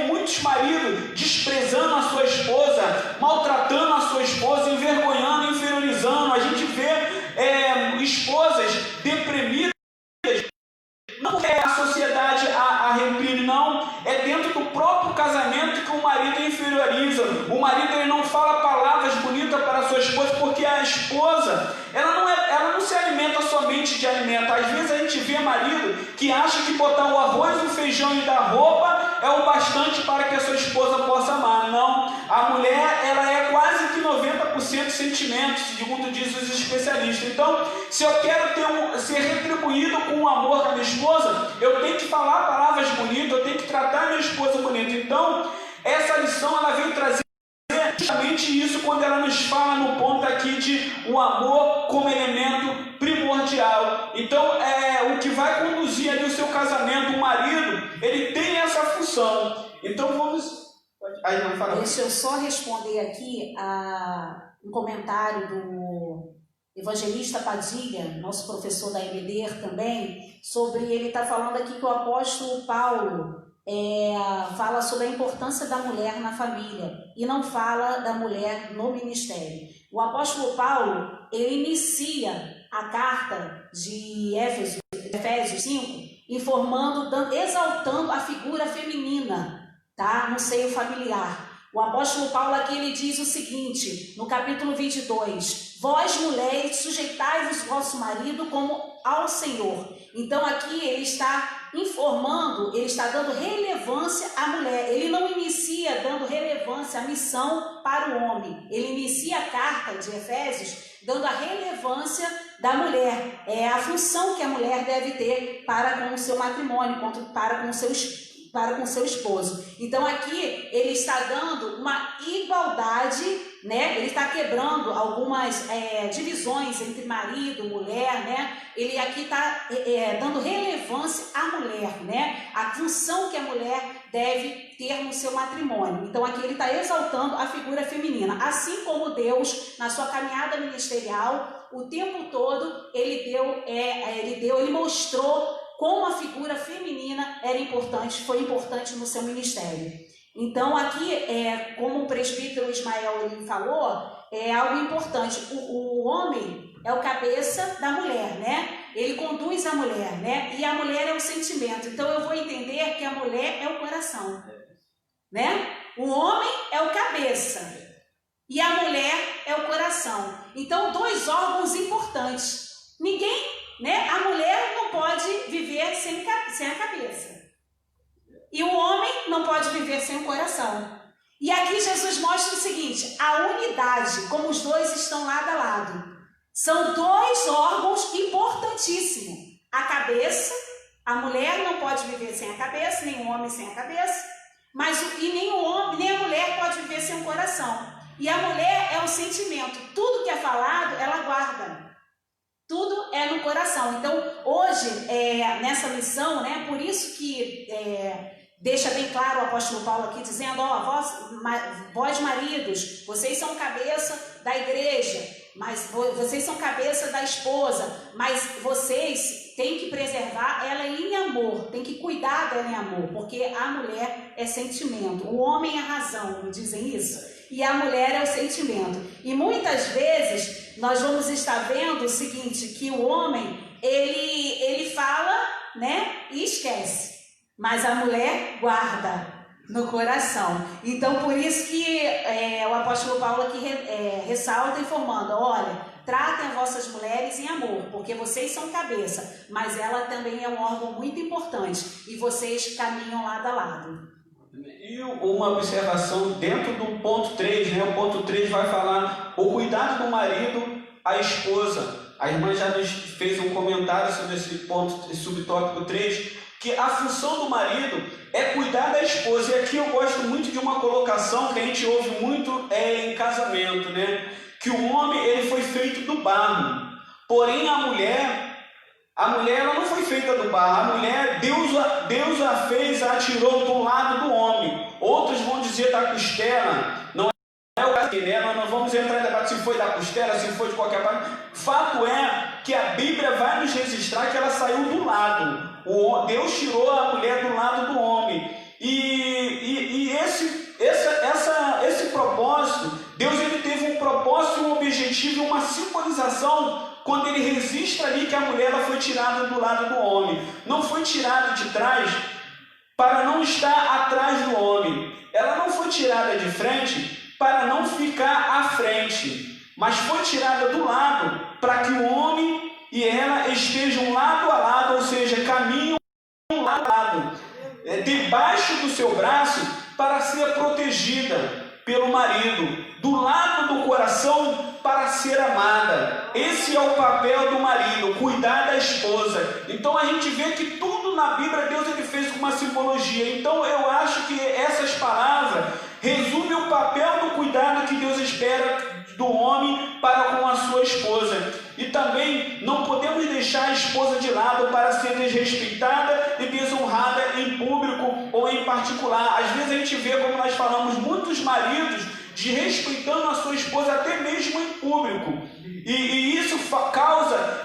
marido ele não fala palavras bonitas para a sua esposa, porque a esposa ela não se alimenta somente de alimento. Às vezes a gente vê marido que acha que botar o arroz, o feijão e dar roupa é o bastante para que a sua esposa possa amar. Não, a mulher ela é quase que 90% sentimentos, segundo diz os especialistas. Então, se eu quero ser retribuído com o amor da minha esposa, eu tenho que falar palavras bonitas, eu tenho que tratar a minha esposa bonita. Então, essa lição ela vem trazer justamente isso quando ela nos fala no ponto aqui de o amor como elemento primordial. Então, o que vai conduzir ali o seu casamento, o marido, ele tem essa função. Então, vamos... Aí, não fala. Deixa eu só responder aqui um comentário do evangelista Padilha, nosso professor da EBD também, sobre ele está falando aqui que o apóstolo Paulo fala sobre a importância da mulher na família e não fala da mulher no ministério. O apóstolo Paulo, ele inicia a carta de Efésios 5, exaltando a figura feminina, tá? No seio familiar. O apóstolo Paulo aqui ele diz o seguinte, no capítulo 22, vós mulheres sujeitai-vos vosso marido como ao Senhor. Então aqui ele está informando, ele está dando relevância à mulher. Ele não inicia dando relevância à missão para o homem. Ele inicia a carta de Efésios dando a relevância da mulher. É a função que a mulher deve ter para com o seu matrimônio, para com o seu esposo. Então aqui ele está dando uma igualdade, né? Ele está quebrando algumas divisões entre marido, mulher, né? Ele aqui está dando relevância à mulher, né? A função que a mulher deve ter no seu matrimônio. Então aqui ele está exaltando a figura feminina, assim como Deus na sua caminhada ministerial o tempo todo ele mostrou como a figura feminina foi importante no seu ministério. Então aqui, como o presbítero Ismael ele falou, é algo importante. O homem é o cabeça da mulher, né? Ele conduz a mulher, né? E a mulher é o sentimento. Então eu vou entender que a mulher é o coração, né? O homem é o cabeça e a mulher é o coração. Então, dois órgãos importantes. Né? A mulher não pode viver sem a cabeça. E o homem não pode viver sem o coração. E aqui Jesus mostra o seguinte, a unidade, como os dois estão lado a lado. São dois órgãos importantíssimos. A cabeça, a mulher não pode viver sem a cabeça, nem o homem sem a cabeça, nem o homem, nem a mulher pode viver sem o coração. E a mulher é o sentimento. Tudo que é falado, ela guarda. Tudo é no coração. Então, hoje, nessa lição, né, por isso que deixa bem claro o apóstolo Paulo aqui, dizendo, vós maridos, vocês são cabeça da igreja, mas vocês são cabeça da esposa, mas vocês têm que preservar ela em amor, tem que cuidar dela em amor, porque a mulher é sentimento, o homem é razão, me dizem isso? E a mulher é o sentimento. E muitas vezes nós vamos estar vendo o seguinte, que o homem, ele fala, né, e esquece. Mas a mulher guarda no coração. Então, por isso que o apóstolo Paulo aqui ressalta informando, olha, tratem as vossas mulheres em amor, porque vocês são cabeça, mas ela também é um órgão muito importante e vocês caminham lado a lado. E uma observação dentro do ponto 3, né? O ponto 3 vai falar o cuidado do marido à esposa. A irmã já nos fez um comentário sobre esse ponto, esse subtópico 3, que a função do marido é cuidar da esposa. E aqui eu gosto muito de uma colocação que a gente ouve muito em casamento, né? Que o homem ele foi feito do barro, porém a mulher ela não foi feita do barro. A mulher, Deus a fez, a tirou do lado do homem. Outros vão dizer da costela, não é o caso, né? Nós não vamos entrar em debate se foi da costela, se foi de qualquer parte. Fato é que a Bíblia vai nos registrar que ela saiu do lado. Deus tirou a mulher do lado do homem. E esse propósito, Deus ele teve um propósito, um objetivo, uma simbolização quando ele registra ali que a mulher ela foi tirada do lado do homem. Não foi tirada de trás para não estar atrás do homem. Ela não foi tirada de frente para não ficar à frente, mas foi tirada do lado para que o homem e ela estejam lado a lado, ou seja, caminham lado a lado, debaixo do seu braço, para ser protegida pelo marido, do lado do coração para ser amada. Esse é o papel do marido, cuidar da esposa. Então a gente vê que tudo na Bíblia Deus ele fez com uma simbologia. Então eu acho que essas palavras resumem o papel do cuidado que Deus espera do homem para com a sua esposa. E também não podemos deixar a esposa de lado para ser desrespeitada e desonrada em público ou em particular. Às vezes a gente vê, como nós falamos, muitos maridos desrespeitando a sua esposa até mesmo em público. E isso causa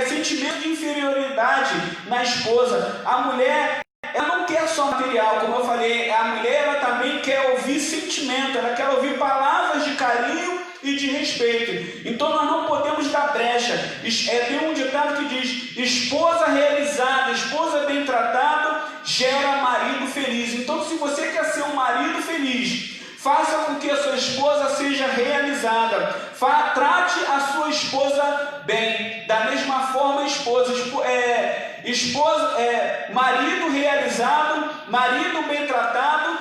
sentimento de inferioridade na esposa. A mulher, ela não quer só material, como eu falei, a mulher ela também quer ouvir sentimento, ela quer ouvir palavras de carinho e de respeito. Então nós não podemos dar brecha. Tem um ditado que diz: esposa realizada, esposa bem tratada, gera marido feliz. Então se você quer ser um marido feliz, faça com que a sua esposa seja realizada. Trate a sua esposa bem. Da mesma forma, marido realizado, marido bem tratado,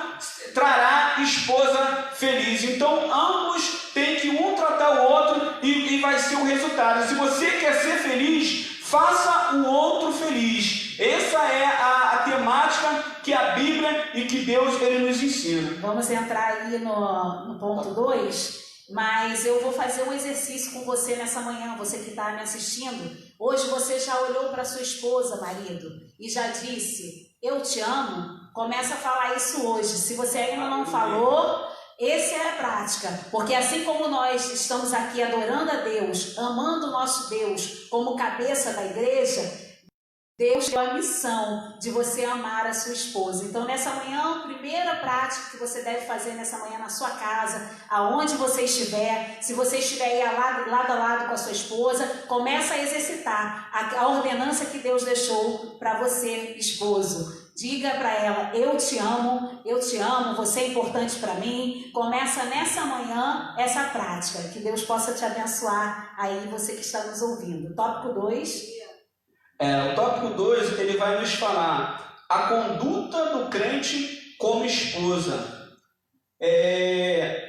trará esposa feliz. Então, ambos têm que um tratar o outro e vai ser o resultado. Se você quer ser feliz, faça o outro feliz. Essa é a temática que a Bíblia e que Deus ele nos ensina. Vamos entrar aí no ponto 2, mas eu vou fazer um exercício com você nessa manhã, você que está me assistindo. Hoje você já olhou para sua esposa, marido, e já disse: eu te amo? Começa a falar isso hoje. Se você ainda não falou, essa é a prática, porque assim como nós estamos aqui adorando a Deus, amando o nosso Deus como cabeça da igreja, Deus deu a missão de você amar a sua esposa. Então nessa manhã, a primeira prática que você deve fazer nessa manhã na sua casa, aonde você estiver, se você estiver aí lado a lado com a sua esposa, começa a exercitar a ordenança que Deus deixou para você, esposo. Diga para ela: eu te amo, você é importante para mim. Começa nessa manhã essa prática, que Deus possa te abençoar aí, você que está nos ouvindo. Tópico 2. O tópico 2, ele vai nos falar a conduta do crente como esposa.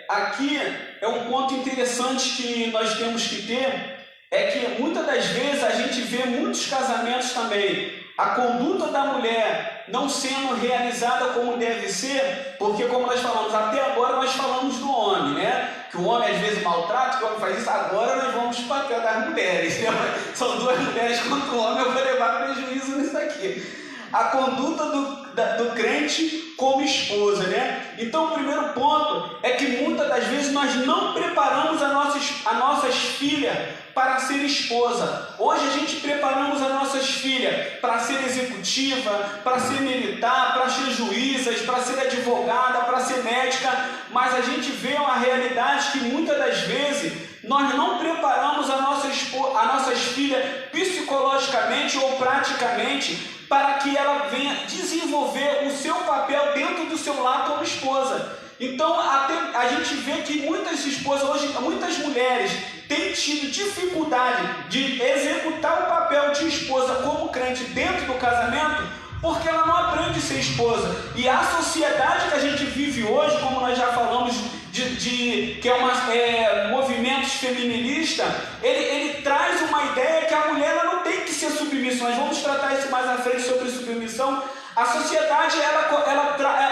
Aqui é um ponto interessante que nós temos que ter, é que muitas das vezes a gente vê muitos casamentos também, a conduta da mulher não sendo realizada como deve ser, porque como nós falamos, até agora nós falamos do homem, né? Que o homem às vezes maltrata, que o homem faz isso. Agora nós vamos para o papel das mulheres, né? São duas mulheres contra o homem, eu vou levar prejuízo nisso aqui. A conduta do crente como esposa, né? Então o primeiro ponto é que muitas das vezes nós não preparamos as nossas filhas para ser esposa. Hoje a gente preparamos as nossas filhas para ser executiva, para ser militar, para ser juízas, para ser advogada, para ser médica, mas a gente vê uma realidade que muitas das vezes nós não preparamos as nossas filhas psicologicamente ou praticamente para que ela venha desenvolver o seu papel dentro do seu lar como esposa. Então a gente vê que muitas esposas hoje, muitas mulheres têm tido dificuldade de executar o papel de esposa como crente dentro do casamento, porque ela não aprende a ser esposa. E a sociedade que a gente vive hoje, como nós já falamos, que é movimentos feministas, ele traz uma ideia que a mulher ela não tem que ser submissa. Nós vamos tratar isso mais à frente sobre submissão. A sociedade,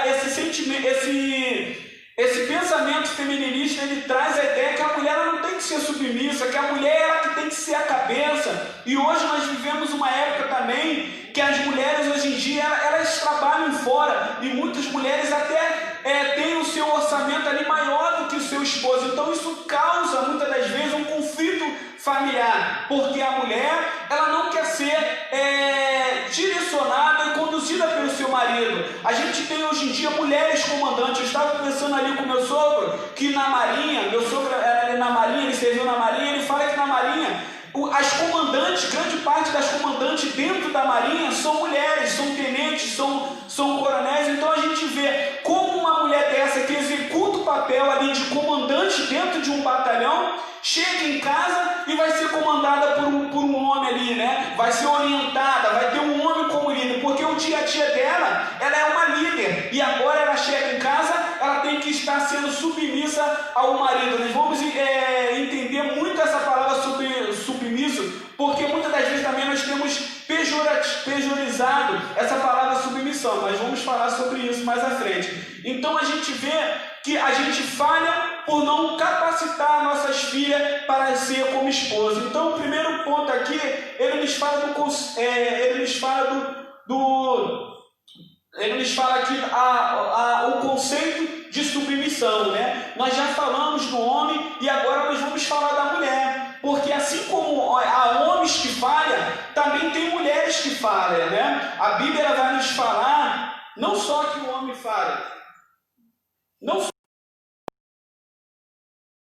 esse sentimento, esse pensamento feminista, ele traz a ideia que a mulher ela não tem que ser submissa, que a mulher ela que tem que ser a cabeça. E hoje nós vivemos uma época também que as mulheres hoje em dia elas trabalham fora, e muitas mulheres até têm o seu orçamento ali maior do que o seu esposo. Então isso causa muitas das vezes um conflito familiar, porque a mulher ela não quer ser direcionada e conduzida pelo seu marido. A gente tem hoje em dia mulheres comandantes. Eu estava conversando ali com meu sogro, que na Marinha, meu sogro era na Marinha, ele serviu na Marinha, ele fala que na Marinha as comandantes, grande parte das comandantes dentro da Marinha são mulheres, são tenentes, são coronéis. Então a gente vê como uma mulher dessa que executa o papel papel ali de comandante dentro de um batalhão, chega em casa e vai ser comandada por um homem ali, né? Vai ser orientada, vai ter um homem como líder, porque o dia a dia dela, ela é uma líder, e agora ela chega em casa, ela tem que estar sendo submissa ao marido. Nós vamos entender muito essa palavra submisso, porque muitas das vezes também nós temos pejorizado essa palavra submissão, mas vamos falar sobre isso mais à frente. Então a gente vê que a gente falha por não capacitar nossas filhas para ser como esposa. Então o primeiro ponto aqui, ele nos fala aqui o conceito de submissão, né? Nós já falamos do homem e agora nós vamos falar da mulher, porque assim como há homens que falham, também tem mulheres que falham, né? A Bíblia vai nos falar não só que o homem falha, não só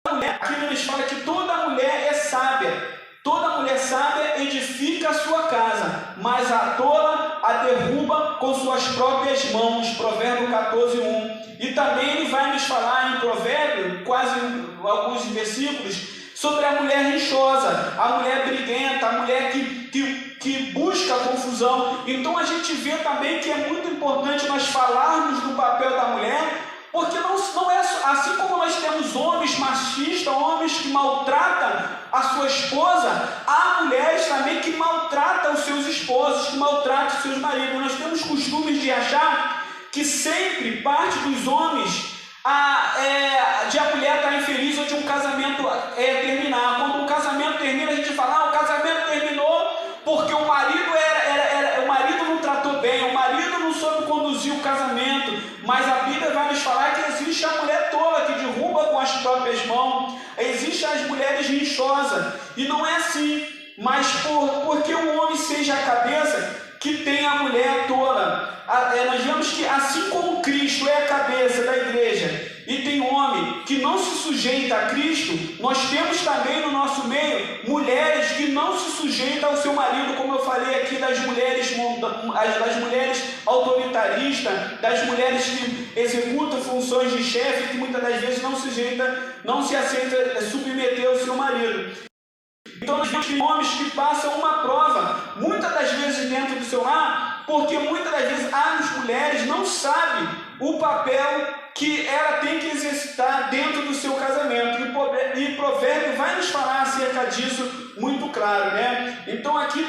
a mulher, aqui nos fala que toda mulher é sábia. Toda mulher sábia edifica a sua casa, mas a tola a derruba com suas próprias mãos. Provérbio 14:1. E também ele vai nos falar em Provérbio, quase alguns versículos, sobre a mulher rixosa, a mulher briguenta, a mulher que busca a confusão. Então a gente vê também que é muito importante nós falarmos do papel da mulher, porque não é assim como nós temos homens machistas, homens que maltratam a sua esposa, há mulheres também que maltratam os seus esposos, que maltratam os seus maridos. Nós temos costumes de achar que sempre parte dos homens de a mulher estar infeliz ou de um casamento terminar. Quando um casamento termina, a gente fala, o casamento terminou porque o marido o marido não tratou bem, o marido não soube conduzir o casamento. Mas a Bíblia vai nos falar que existe a mulher tola que derruba com as próprias mãos, existem as mulheres rixosas, e não é assim, mas porque o homem seja a cabeça, que tem a mulher tola. Nós vemos que assim como Cristo é a cabeça da igreja e tem homem que não se sujeita a Cristo, nós temos também no nosso meio mulheres que não se sujeitam ao seu marido, como eu falei aqui das mulheres autoritaristas, das mulheres que executam funções de chefe, que muitas das vezes não se aceita submeter ao seu marido. Então nós temos homens que passam uma prova, muitas das vezes dentro do seu lar, porque muitas das vezes as mulheres não sabem o papel que ela tem que exercitar dentro do seu casamento. E Provérbio vai nos falar acerca disso muito claro, né? Então aqui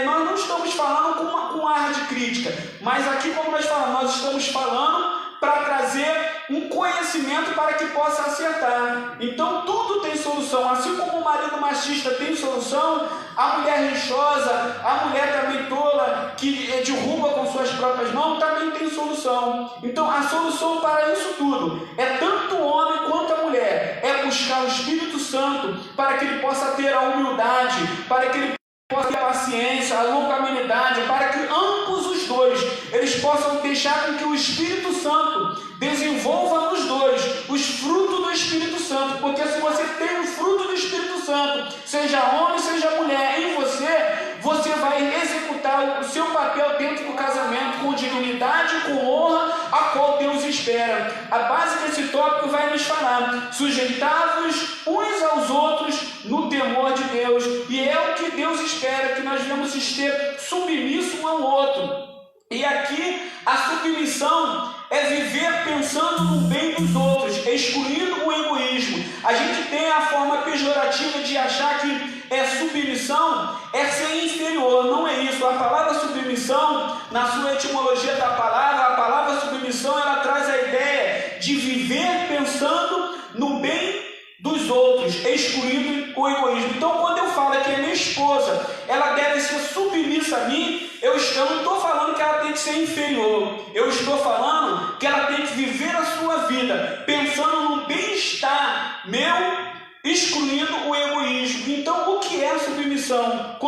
nós não estamos falando com ar de crítica, mas aqui como nós falamos, nós estamos falando para trazer um conhecimento para que possa acertar. Então tudo tem solução, assim como o marido machista tem solução, a mulher rixosa, a mulher também tola, que derruba com suas próprias mãos, também tem solução. Então a solução para isso tudo é tanto o homem quanto a mulher, é buscar o Espírito Santo para que ele possa ter a humildade, para que ele possa ter a paciência, a longanimidade, para que ambos os dois eles possam deixar com que o Espírito Santo desenvolva nos dois os frutos do Espírito Santo, porque se você tem o fruto do Espírito Santo, seja homem, seja mulher, em você vai executar o seu papel dentro do casamento com dignidade, com honra, a qual Deus espera. A base desse tópico vai nos falar: sujeitai-vos uns aos outros no temor de Deus, e é o que Deus espera, que nós devemos ser submissos um ao outro. E aqui a submissão é viver pensando no bem dos outros, excluindo o egoísmo. A gente tem a forma pejorativa de achar que submissão é ser inferior. Não é isso. A palavra submissão, na sua etimologia da palavra, a palavra submissão, ela traz a ideia de viver pensando no bem dos outros, excluindo o egoísmo. Então, quando eu falo que a minha esposa ela deve ser submissa a mim, eu não estou falando que ela tem que ser inferior. Eu estou falando que ela tem que viver a sua vida pensando no bem-estar meu, excluindo o egoísmo. Então, o que é submissão?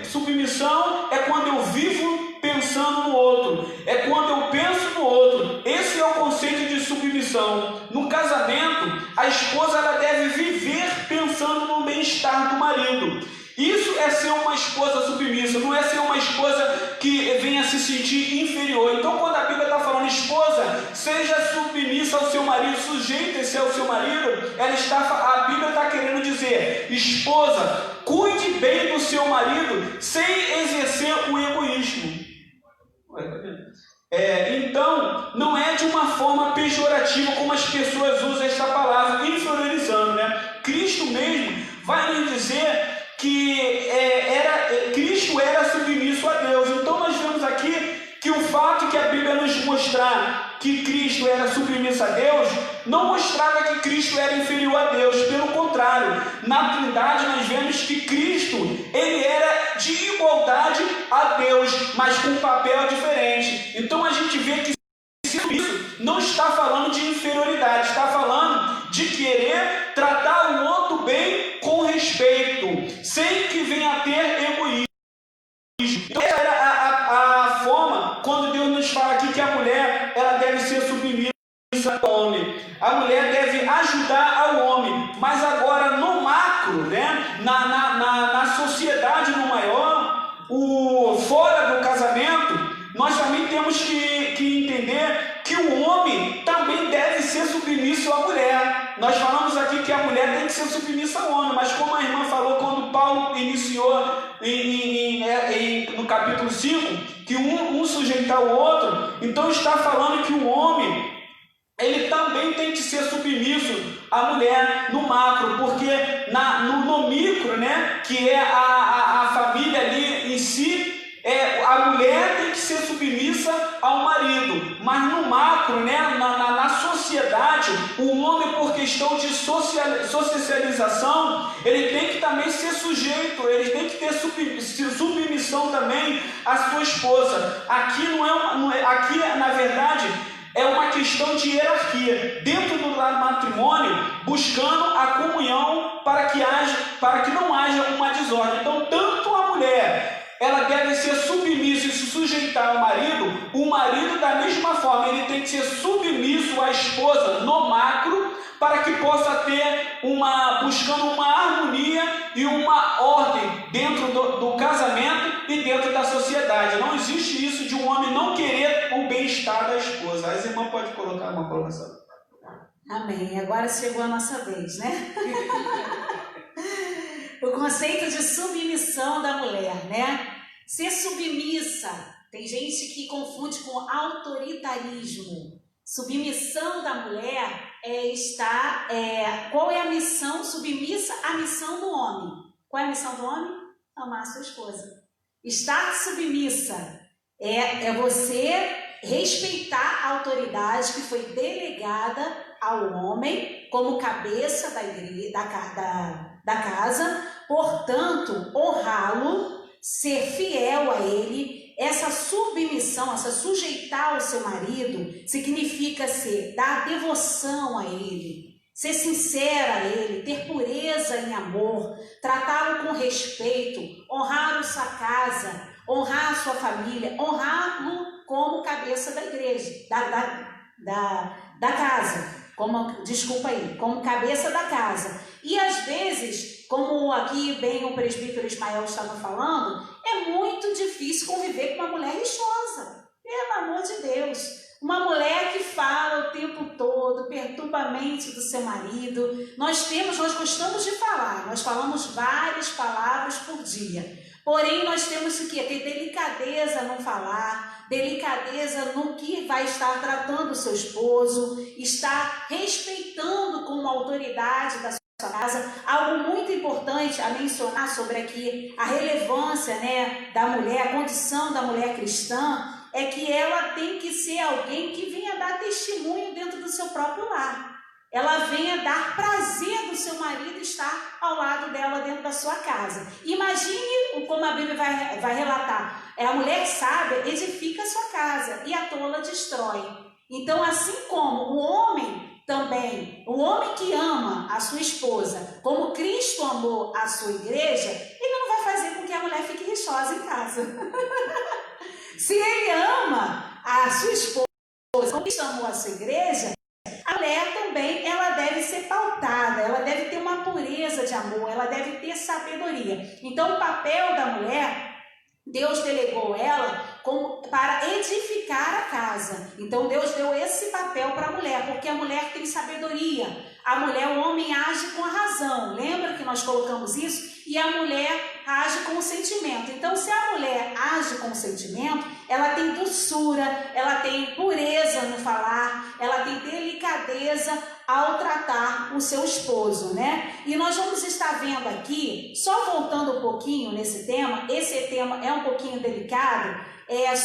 Submissão é quando eu vivo pensando no outro, é quando eu penso no outro. Esse é o conceito de submissão. No casamento, a esposa ela deve viver pensando no bem-estar do marido. Isso é ser uma esposa submissa, não é ser uma esposa que venha se sentir inferior. Então, quando a Bíblia está falando, esposa, seja submissa ao seu marido, sujeite-se ao seu marido, a Bíblia está querendo dizer, esposa, cuide bem do seu marido, sem exercer o egoísmo. Então, não é de uma forma pejorativa como as pessoas usam esta palavra, inferiorizando, né? Cristo mesmo vai nos dizer que Cristo era submisso a Deus. Então nós vemos aqui que o fato que a Bíblia nos mostrar que Cristo era submisso a Deus, não mostrava que Cristo era inferior a Deus. Pelo contrário, na Trindade nós vemos que Cristo, ele era de igualdade a Deus, mas com um papel diferente. Então a gente vê que isso não está falando de inferioridade, está falando de querer tratar o outro bem com respeito, sem que venha a ter egoísmo. Então essa era a forma, quando Deus nos fala aqui que a mulher ela deve ser submissa ao homem, a mulher deve ajudar ao homem, mas agora no macro, né, na sociedade no maior, fora do casamento, nós também temos que entender que o homem também deve ser submisso à mulher. Nós falamos aqui que a mulher tem que ser submissa ao homem, mas como a irmã falou quando Paulo iniciou no capítulo 5, que um sujeitar o outro, então está falando que o homem, ele também tem que ser submisso à mulher no macro, porque no micro, né, que é a família ali em si, a mulher tem que ser submissa ao marido, mas no macro, né, na sociedade, o homem, por questão de socialização, ele tem que também ser sujeito, ele tem que ter submissão também à sua esposa. Aqui aqui na verdade é uma questão de hierarquia dentro do matrimônio, buscando a comunhão para que não haja uma desordem. Então, tanto a mulher ela deve ser submissa e se sujeitar ao marido, o marido da mesma forma, ele tem que ser submisso à esposa no macro, para que possa ter buscando uma harmonia e uma ordem dentro do casamento e dentro da sociedade. Não existe isso de um homem não querer o bem-estar da esposa. As irmãs podem colocar uma colocação. Amém. Agora chegou a nossa vez, né? O conceito de submissão da mulher, né? Ser submissa, tem gente que confunde com autoritarismo. Submissão da mulher qual é a missão? Submissa à missão do homem. Qual é a missão do homem? Amar a sua esposa. Estar submissa é você respeitar a autoridade que foi delegada ao homem como cabeça da igreja, da casa, portanto, honrá-lo, ser fiel a ele. Essa submissão, essa sujeitar ao seu marido, significa dar devoção a ele, ser sincera a ele, ter pureza em amor, tratá-lo com respeito, honrar a sua casa, honrar a sua família, honrá-lo como cabeça da igreja, da casa. Como cabeça da casa. E às vezes, como aqui bem o presbítero Ismael estava falando, é muito difícil conviver com uma mulher lixosa. Pelo amor de Deus. Uma mulher que fala o tempo todo, perturba a mente do seu marido. Nós gostamos de falar, nós falamos várias palavras por dia. Porém, nós temos que ter delicadeza no falar, delicadeza no que vai estar tratando o seu esposo, estar respeitando como autoridade da sua casa. Algo muito importante a mencionar sobre aqui a relevância, né, da mulher, a condição da mulher cristã, é que ela tem que ser alguém que venha dar testemunho dentro do seu próprio lar. Ela venha dar prazer do seu marido estar ao lado dela dentro da sua casa. Imagine como a Bíblia vai relatar. A mulher sábia edifica a sua casa e a tola destrói. Então, assim como o homem também, o homem que ama a sua esposa, como Cristo amou a sua igreja, ele não vai fazer com que a mulher fique rixosa em casa. Se ele ama a sua esposa, como Cristo amou a sua igreja, a mulher também, ela deve ser pautada, ela deve ter uma pureza de amor, ela deve ter sabedoria. Então, o papel da mulher, Deus delegou ela como para edificar a casa. Então Deus deu esse papel para a mulher, porque a mulher tem sabedoria. A mulher, o homem age com a razão. Lembra que nós colocamos isso? E a mulher age com o sentimento. Então, se a mulher age com o sentimento, ela tem doçura, ela tem pureza no falar, ela tem delicadeza ao tratar o seu esposo, né? E nós vamos estar vendo aqui, só voltando um pouquinho nesse tema, esse tema é um pouquinho delicado,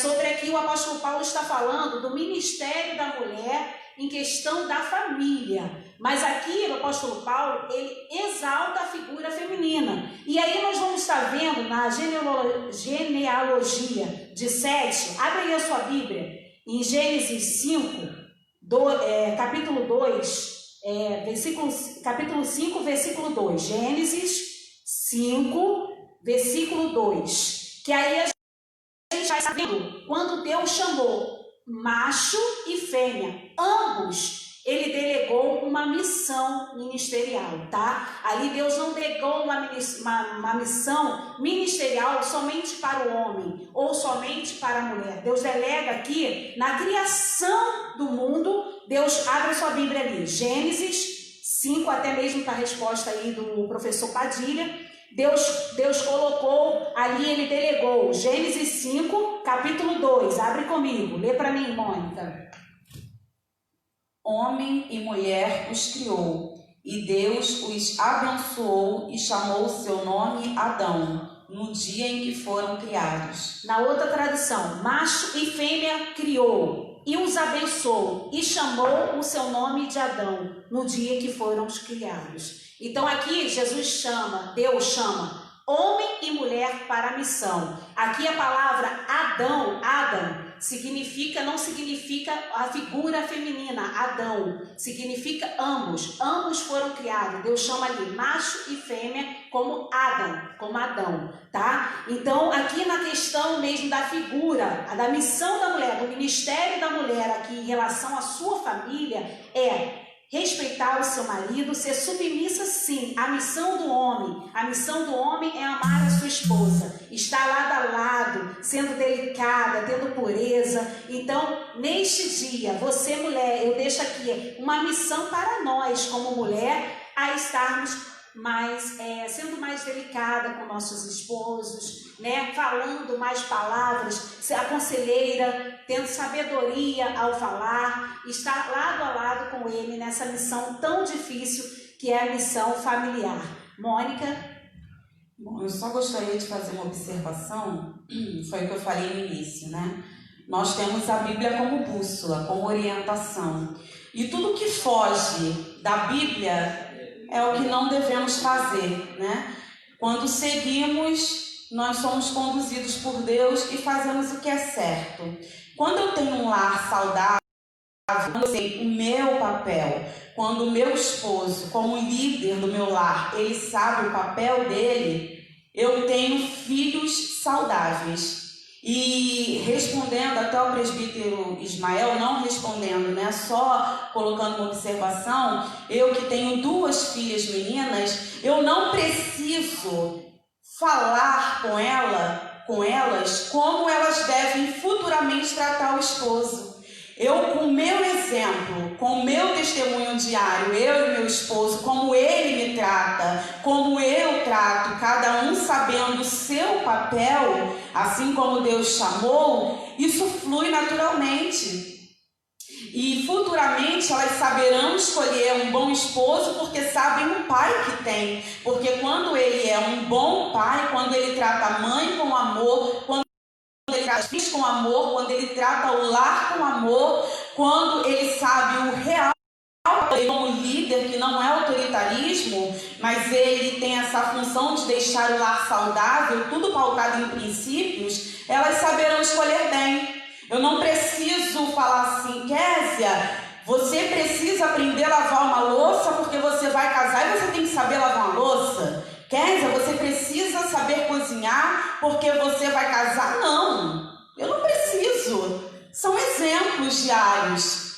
sobre aqui o apóstolo Paulo está falando do ministério da mulher em questão da família. Mas aqui o apóstolo Paulo, ele exalta a figura feminina. E aí nós vamos estar vendo na genealogia de Sete, abre aí a sua Bíblia, em Gênesis 5, capítulo 2, capítulo 5, versículo 2. Gênesis 5, versículo 2. Que aí a gente vai sabendo quando Deus chamou macho e fêmea, ambos, ele delegou uma missão ministerial, tá? Ali Deus não delegou uma missão ministerial somente para o homem ou somente para a mulher. Deus delega aqui na criação do mundo. Deus, abre a sua Bíblia ali, Gênesis 5, até mesmo para a resposta aí do professor Padilha. Deus colocou ali, ele delegou, Gênesis 5, capítulo 2, abre comigo, lê para mim, Mônica. Homem e mulher os criou, e Deus os abençoou e chamou o seu nome Adão, no dia em que foram criados. Na outra tradução, macho e fêmea criou, e os abençoou, e chamou o seu nome de Adão, no dia que foram criados. Então aqui Deus chama homem e mulher para a missão. Aqui a palavra Adam, não significa a figura feminina, Adão, significa ambos foram criados. Deus chama ali macho e fêmea como Adão, tá? Então aqui na questão mesmo da figura, da missão da mulher, do ministério da mulher aqui em relação à sua família respeitar o seu marido, ser submissa sim à missão do homem. A missão do homem é amar a sua esposa, estar lado a lado, sendo delicada, tendo pureza. Então, neste dia, você mulher, eu deixo aqui uma missão para nós como mulher, a estarmos sendo mais delicada com nossos esposos, né? Falando mais palavras, ser a conselheira, tendo sabedoria ao falar, estar lado a lado com ele nessa missão tão difícil que é a missão familiar. Mônica? Bom, eu só gostaria de fazer uma observação, foi o que eu falei no início, né? Nós temos a Bíblia como bússola, como orientação, e tudo que foge da Bíblia é o que não devemos fazer, né? Quando seguimos, nós somos conduzidos por Deus e fazemos o que é certo. Quando eu tenho um lar saudável, quando eu sei o meu papel, quando o meu esposo, como líder do meu lar, ele sabe o papel dele, eu tenho filhos saudáveis. E respondendo até o presbítero Ismael, não respondendo, né, só colocando uma observação, eu que tenho 2 filhas meninas, eu não preciso falar com elas como elas devem futuramente tratar o esposo. Eu, com o meu exemplo, com o meu testemunho diário, eu e meu esposo, como ele me trata, como eu trato, cada um sabendo o seu papel, assim como Deus chamou, isso flui naturalmente. E futuramente elas saberão escolher um bom esposo porque sabem o pai que tem. Porque quando ele é um bom pai, quando ele trata a mãe com amor, quando ele trata os filhos com amor, quando ele trata o lar com amor, quando ele sabe o real como líder, que não é autoritarismo, mas ele tem essa função de deixar o lar saudável, tudo pautado em princípios, elas saberão escolher bem. Eu não preciso falar assim, Késia, você precisa aprender a lavar uma louça porque você vai casar e você tem que saber lavar uma louça. Késia, você precisa saber cozinhar porque você vai casar. Não, eu não preciso. São exemplos diários.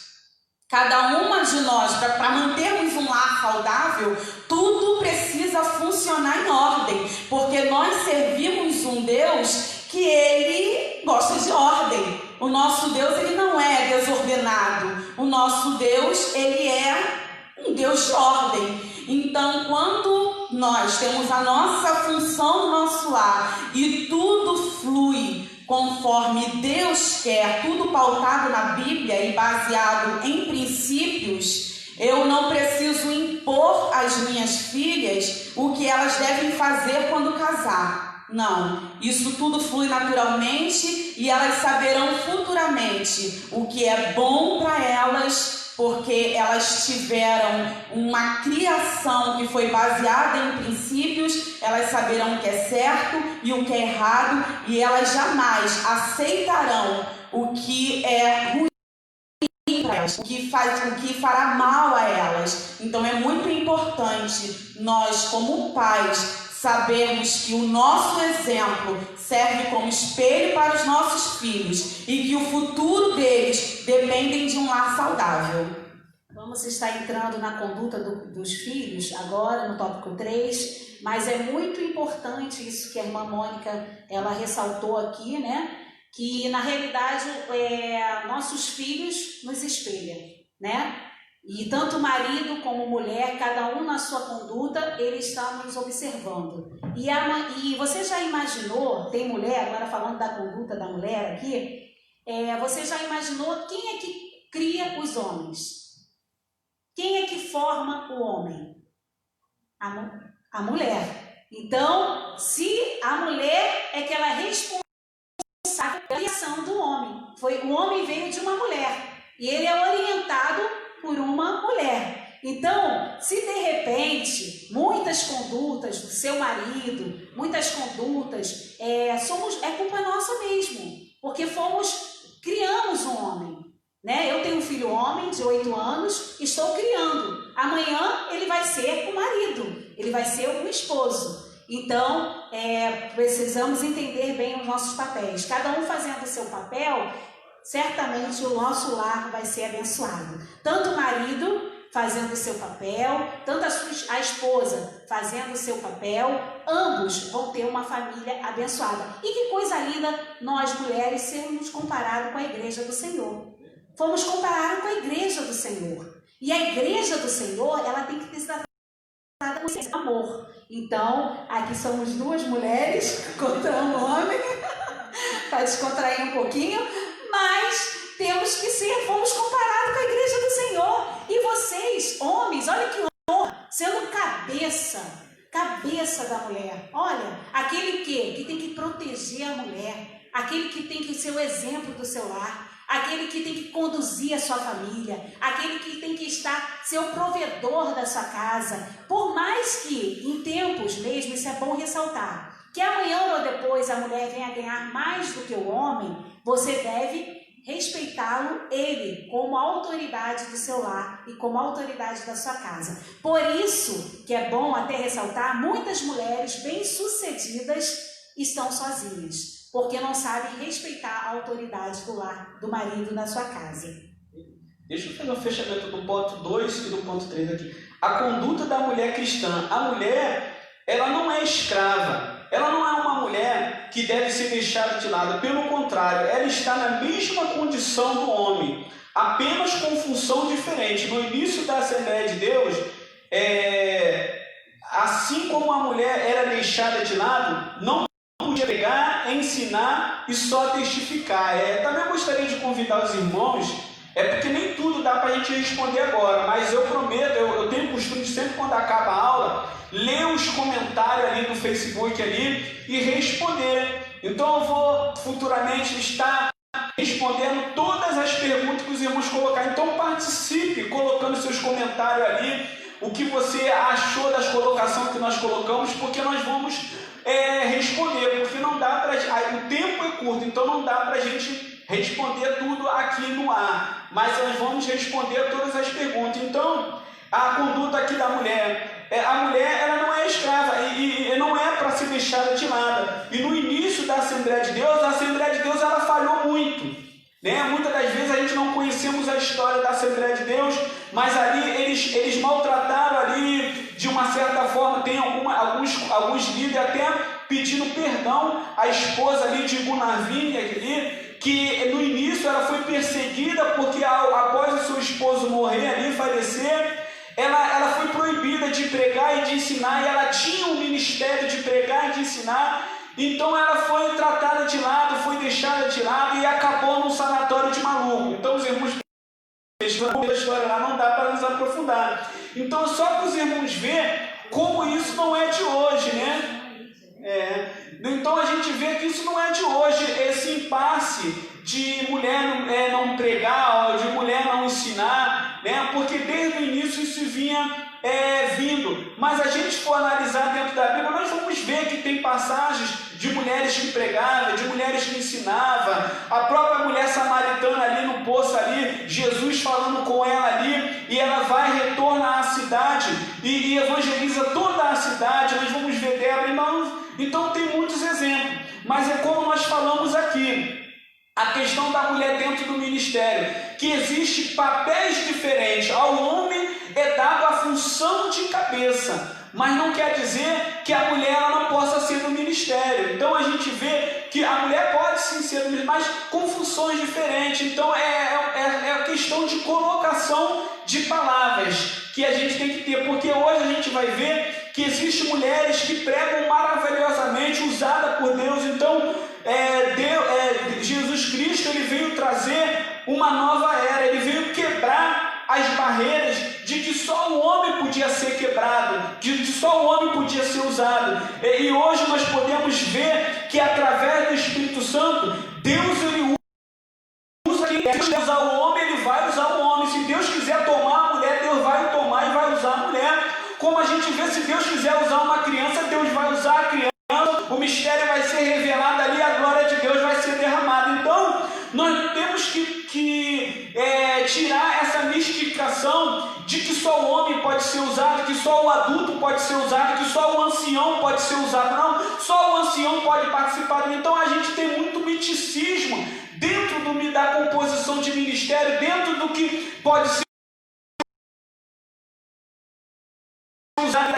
Cada uma de nós, para mantermos um lar saudável, tudo precisa funcionar em ordem. Porque nós servimos um Deus que Ele gosta de ordem. O nosso Deus, ele não é desordenado. O nosso Deus, ele é um Deus de ordem. Então, quando nós temos a nossa função no nosso lar e tudo flui conforme Deus quer, tudo pautado na Bíblia e baseado em princípios, eu não preciso impor às minhas filhas o que elas devem fazer quando casar. Não, isso tudo flui naturalmente e elas saberão futuramente o que é bom para elas, porque elas tiveram uma criação que foi baseada em princípios. Elas saberão o que é certo e o que é errado, e elas jamais aceitarão o que é ruim para elas, o que fará mal a elas. Então é muito importante nós, como pais, sabermos que o nosso exemplo serve como espelho para os nossos filhos e que o futuro deles depende de um lar saudável. Vamos estar entrando na conduta dos filhos agora, no tópico 3, mas é muito importante isso que a irmã Mônica ela ressaltou aqui, né? Que na realidade nossos filhos nos espelham, né? E tanto marido como mulher, cada um na sua conduta, ele está nos observando. E você já imaginou, tem mulher, agora falando da conduta da mulher aqui, você já imaginou quem é que cria os homens? Quem é que forma o homem? A mulher. Então, se a mulher é que ela é responsável pela criação do homem. O homem veio de uma mulher e ele é orientado por uma mulher. Então, se de repente muitas condutas do seu marido, muitas condutas, é culpa nossa mesmo, porque criamos um homem, né? Eu tenho um filho homem de 8 anos, estou criando. Amanhã ele vai ser o marido, ele vai ser o esposo. Então, precisamos entender bem os nossos papéis. Cada um fazendo o seu papel, certamente o nosso lar vai ser abençoado. Tanto o marido fazendo o seu papel, tanto a esposa fazendo o seu papel, ambos vão ter uma família abençoada. E que coisa linda nós mulheres sermos comparados com a igreja do Senhor. Fomos comparados com a igreja do Senhor. E a igreja do Senhor, ela tem que ter tratada com esse amor. Então, aqui somos 2 mulheres contra um homem, para descontrair um pouquinho, mas fomos comparados com a igreja do Senhor. E vocês, homens, olha que honra, sendo cabeça da mulher. Olha, aquele que tem que proteger a mulher, aquele que tem que ser o exemplo do seu lar, aquele que tem que conduzir a sua família, aquele que tem que ser o provedor da sua casa. Por mais que, em tempos mesmo, isso é bom ressaltar, que amanhã ou depois a mulher venha ganhar mais do que o homem, você deve respeitá-lo, ele, como autoridade do seu lar e como autoridade da sua casa. Por isso, que é bom até ressaltar, muitas mulheres bem-sucedidas estão sozinhas, porque não sabem respeitar a autoridade do lar, do marido na sua casa. Deixa eu fazer um fechamento do ponto 2 e do ponto 3 aqui. A conduta da mulher cristã. A mulher, ela não é escrava. Ela não é uma mulher que deve ser deixada de lado. Pelo contrário, ela está na mesma condição do homem, apenas com função diferente. No início da Assembleia de Deus, assim como a mulher era deixada de lado, não podia pregar, ensinar e só testificar. Também gostaria de convidar os irmãos, porque nem tudo dá para a gente responder agora, mas eu prometo, eu tenho o costume de sempre quando acaba a aula, ler os comentários ali no Facebook ali e responder. Então eu vou futuramente estar respondendo todas as perguntas que os irmãos colocarem. Então participe colocando seus comentários ali, o que você achou das colocações que nós colocamos, porque nós vamos responder, porque não dá para, o tempo é curto, então não dá para a gente responder tudo aqui no ar, mas nós vamos responder todas as perguntas. Então, a conduta aqui da mulher, a mulher ela não é escrava e não é para ser deixada de lado. E no início da Assembleia de Deus, a Assembleia de Deus ela falhou muito, né? Muitas das vezes a gente não conhecemos a história da Assembleia de Deus, mas ali eles maltrataram ali de uma certa forma. Tem alguns líderes até pedindo perdão à esposa ali de Gunavini, que no início ela foi perseguida porque após o seu esposo morrer ali, falecer, ela foi proibida de pregar e de ensinar, e ela tinha um ministério de pregar e de ensinar. Então ela foi tratada de lado, foi deixada de lado e acabou num sanatório de maluco. Então os irmãos, a história lá não dá para nos aprofundar. Então só para os irmãos verem como isso não é de hoje, né? Então a gente vê que isso não é de hoje, esse impasse de mulher não pregar, de mulher não ensinar, né? Porque desde o início isso vinha vindo. Mas a gente for analisar dentro da Bíblia, nós vamos ver que tem passagens de mulheres que pregavam, de mulheres que ensinavam, a própria mulher samaritana ali no poço ali, Jesus falando com ela ali, e ela vai, retorna à cidade e evangeliza toda a cidade. Nós vamos ver dela, então tem muitos exemplos, mas é como nós falamos aqui, a questão da mulher dentro do ministério, que existe papéis diferentes. Ao homem é dado a função de cabeça, mas não quer dizer que a mulher ela não possa ser do ministério. Então a gente vê que a mulher pode sim ser do ministério, mas com funções diferentes. Então é a questão de colocação de palavras que a gente tem que ter, porque hoje a gente vai ver que existem mulheres que pregam maravilhosamente, usadas por Deus. Então Jesus Cristo ele veio trazer uma nova era, ele veio quebrar as barreiras de que só o homem podia ser quebrado, de que só o homem podia ser usado. E hoje nós podemos ver que através do Espírito Santo, Deus ele usa quem quer usar o homem, ele vai usar o homem. Se Deus quiser tomar a mulher, Deus vai tomar e vai usar a mulher. Como a gente vê, se Deus quiser usar uma criança, Deus vai usar a criança. O mistério vai ser revelado ali, a glória de Deus vai ser derramada. Então, nós temos que tirar essa mistificação de que só o homem pode ser usado, que só o adulto pode ser usado, que só o ancião pode ser usado. Não, só o ancião pode participar. Então, a gente tem muito misticismo dentro da composição de ministério, dentro do que pode ser usado.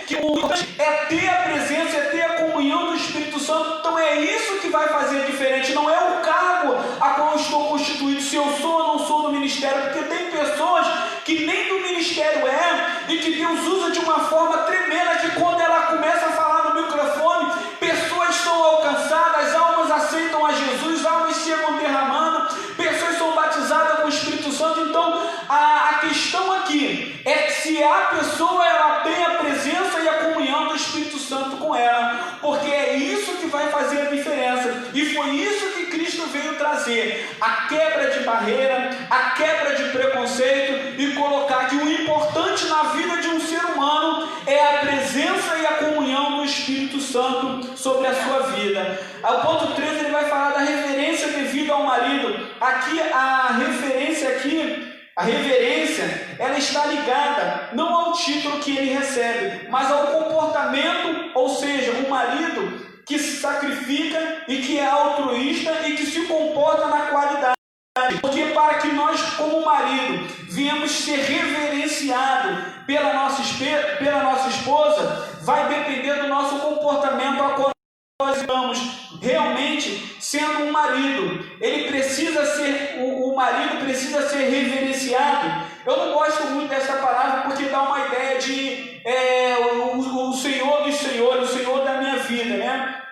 Que o é ter a presença, é ter a comunhão do Espírito Santo. Então é isso que vai fazer diferente, não é o cargo a qual eu estou constituído, se eu sou ou não sou do ministério, porque tem pessoas que nem do ministério e que Deus usa de uma forma tremenda, que quando ela começa a falar no microfone, pessoas são alcançadas, almas aceitam a Jesus, almas chegam derramando, pessoas são batizadas com o Espírito Santo. Então a questão aqui é que se a pessoa ela tem a presença e a comunhão do Espírito Santo com ela, porque é isso que vai fazer a diferença. E foi isso que Cristo veio trazer, a quebra de barreira, a quebra de preconceito, e colocar que o importante na vida de um ser humano é a presença e a comunhão do Espírito Santo sobre a sua vida. Ao ponto 13 ele vai falar da reverência devida ao marido. Aqui a reverência, ela está ligada não ao título que ele recebe, mas ao comportamento, ou seja, o marido que se sacrifica e que é altruísta e que se comporta na qualidade. Porque para que nós, como marido, viemos ser reverenciados pela nossa esposa, vai depender do nosso comportamento a qual nós estamos realmente sendo um marido. Ele precisa ser, o marido precisa ser reverenciado. Eu não gosto muito dessa palavra porque dá uma ideia de o Senhor dos Senhores, o Senhor da minha vida, né?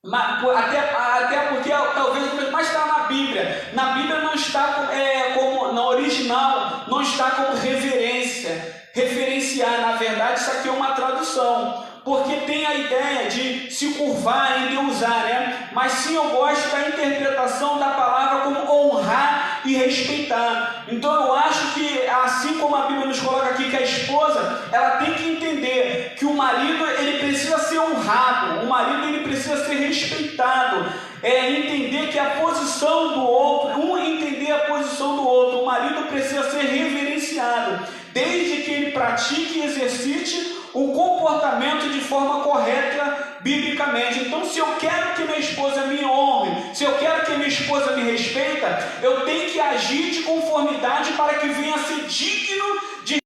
Até porque talvez, mas está na Bíblia. Na Bíblia não está como na original, não está como referenciar. Na verdade, isso aqui é uma tradução, porque tem a ideia de se curvar, endeusar, né? Mas sim, eu gosto da interpretação da palavra como honrar e respeitar. Então eu acho que, assim como a Bíblia nos coloca aqui, que a esposa, ela tem que entender que o marido, ele precisa ser honrado, o marido, ele precisa ser respeitado, entender que a posição do outro, entender a posição do outro, o marido precisa ser reverenciado, desde que ele pratique e exercite o comportamento de forma correta biblicamente. Então, se eu quero que minha esposa me honre, se eu quero que minha esposa me respeita, eu tenho que agir de conformidade para que venha a ser digno de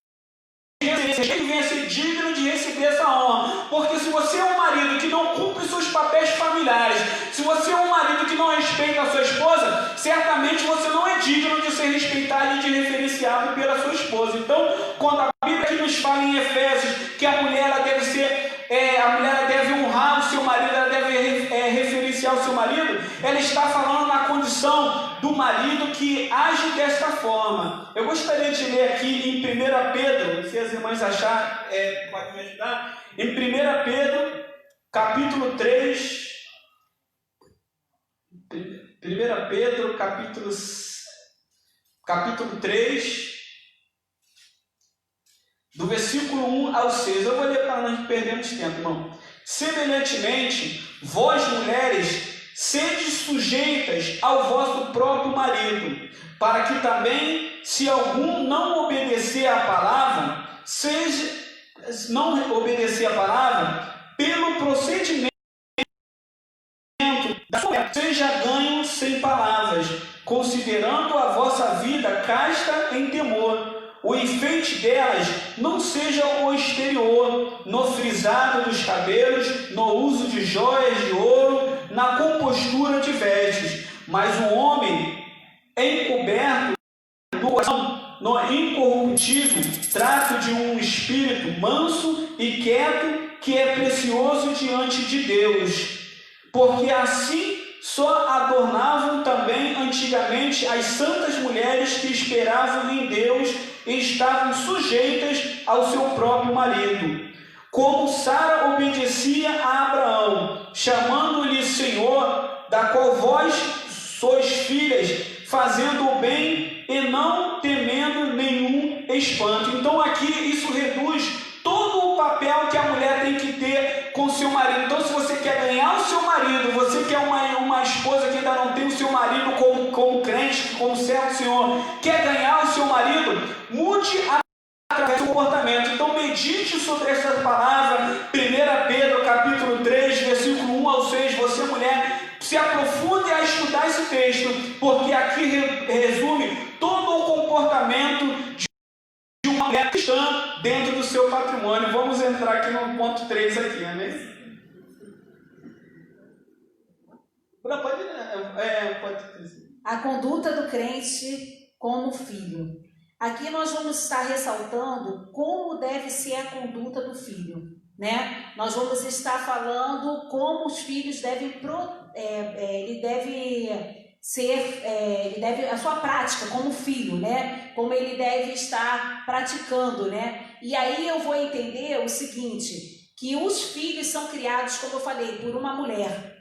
reverência, que venha ser digno de receber essa honra. Porque se você é um marido que não cumpre seus papéis familiares, se você é um marido que não respeita a sua esposa, certamente você não é digno de ser respeitado e de referenciado pela sua esposa. Então, quando a Bíblia aqui nos fala em Efésios que a mulher ela deve honrar o seu marido, ela deve referenciar o seu marido, ela está falando na condição do marido que age desta forma. Eu gostaria de ler aqui em 1 Pedro, se as irmãs acharem, pode me ajudar? Em 1 Pedro, capítulo 3, 1 Pedro, capítulo 3, do versículo 1 ao 6. Eu vou ler para não perdermos tempo, irmão. Semelhantemente, vós mulheres, sede sujeitas ao vosso próprio marido, para que também, se algum não obedecer à palavra, pelo procedimento da sua seja ganho sem palavras, considerando a vossa vida casta em temor. O enfeite delas não seja o exterior, no frisado dos cabelos, no uso de joias de ouro, na compostura de vestes, mas o homem encoberto no coração, no incorruptível trato de um espírito manso e quieto, que é precioso diante de Deus. Porque assim só adornavam também antigamente as santas mulheres que esperavam em Deus e estavam sujeitas ao seu próprio marido. Como Sara obedecia a Abraão, chamando-lhe Senhor, da qual vós sois filhas, fazendo o bem e não temendo nenhum espanto. Então aqui isso reduz todo o papel que a mulher tem que ter com o seu marido. Então, se você quer ganhar o seu marido, você quer uma esposa que ainda não tem o seu marido como crente, como servo do Senhor, quer ganhar o seu marido, mude através do comportamento. Então, medite sobre essa palavra, 1 Pedro, capítulo 3, versículo 1 ao 6. Você, mulher, se aprofunde a estudar esse texto, porque aqui resume todo o comportamento de uma mulher cristã dentro do seu patrimônio. Vamos entrar aqui no ponto 3 aqui, amém? A conduta do crente como filho. Aqui nós vamos estar ressaltando como deve ser a conduta do filho, né? Nós vamos estar falando como os filhos devem a sua prática como filho, né? Como ele deve estar praticando, né? E aí eu vou entender o seguinte, que os filhos são criados, como eu falei, por uma mulher.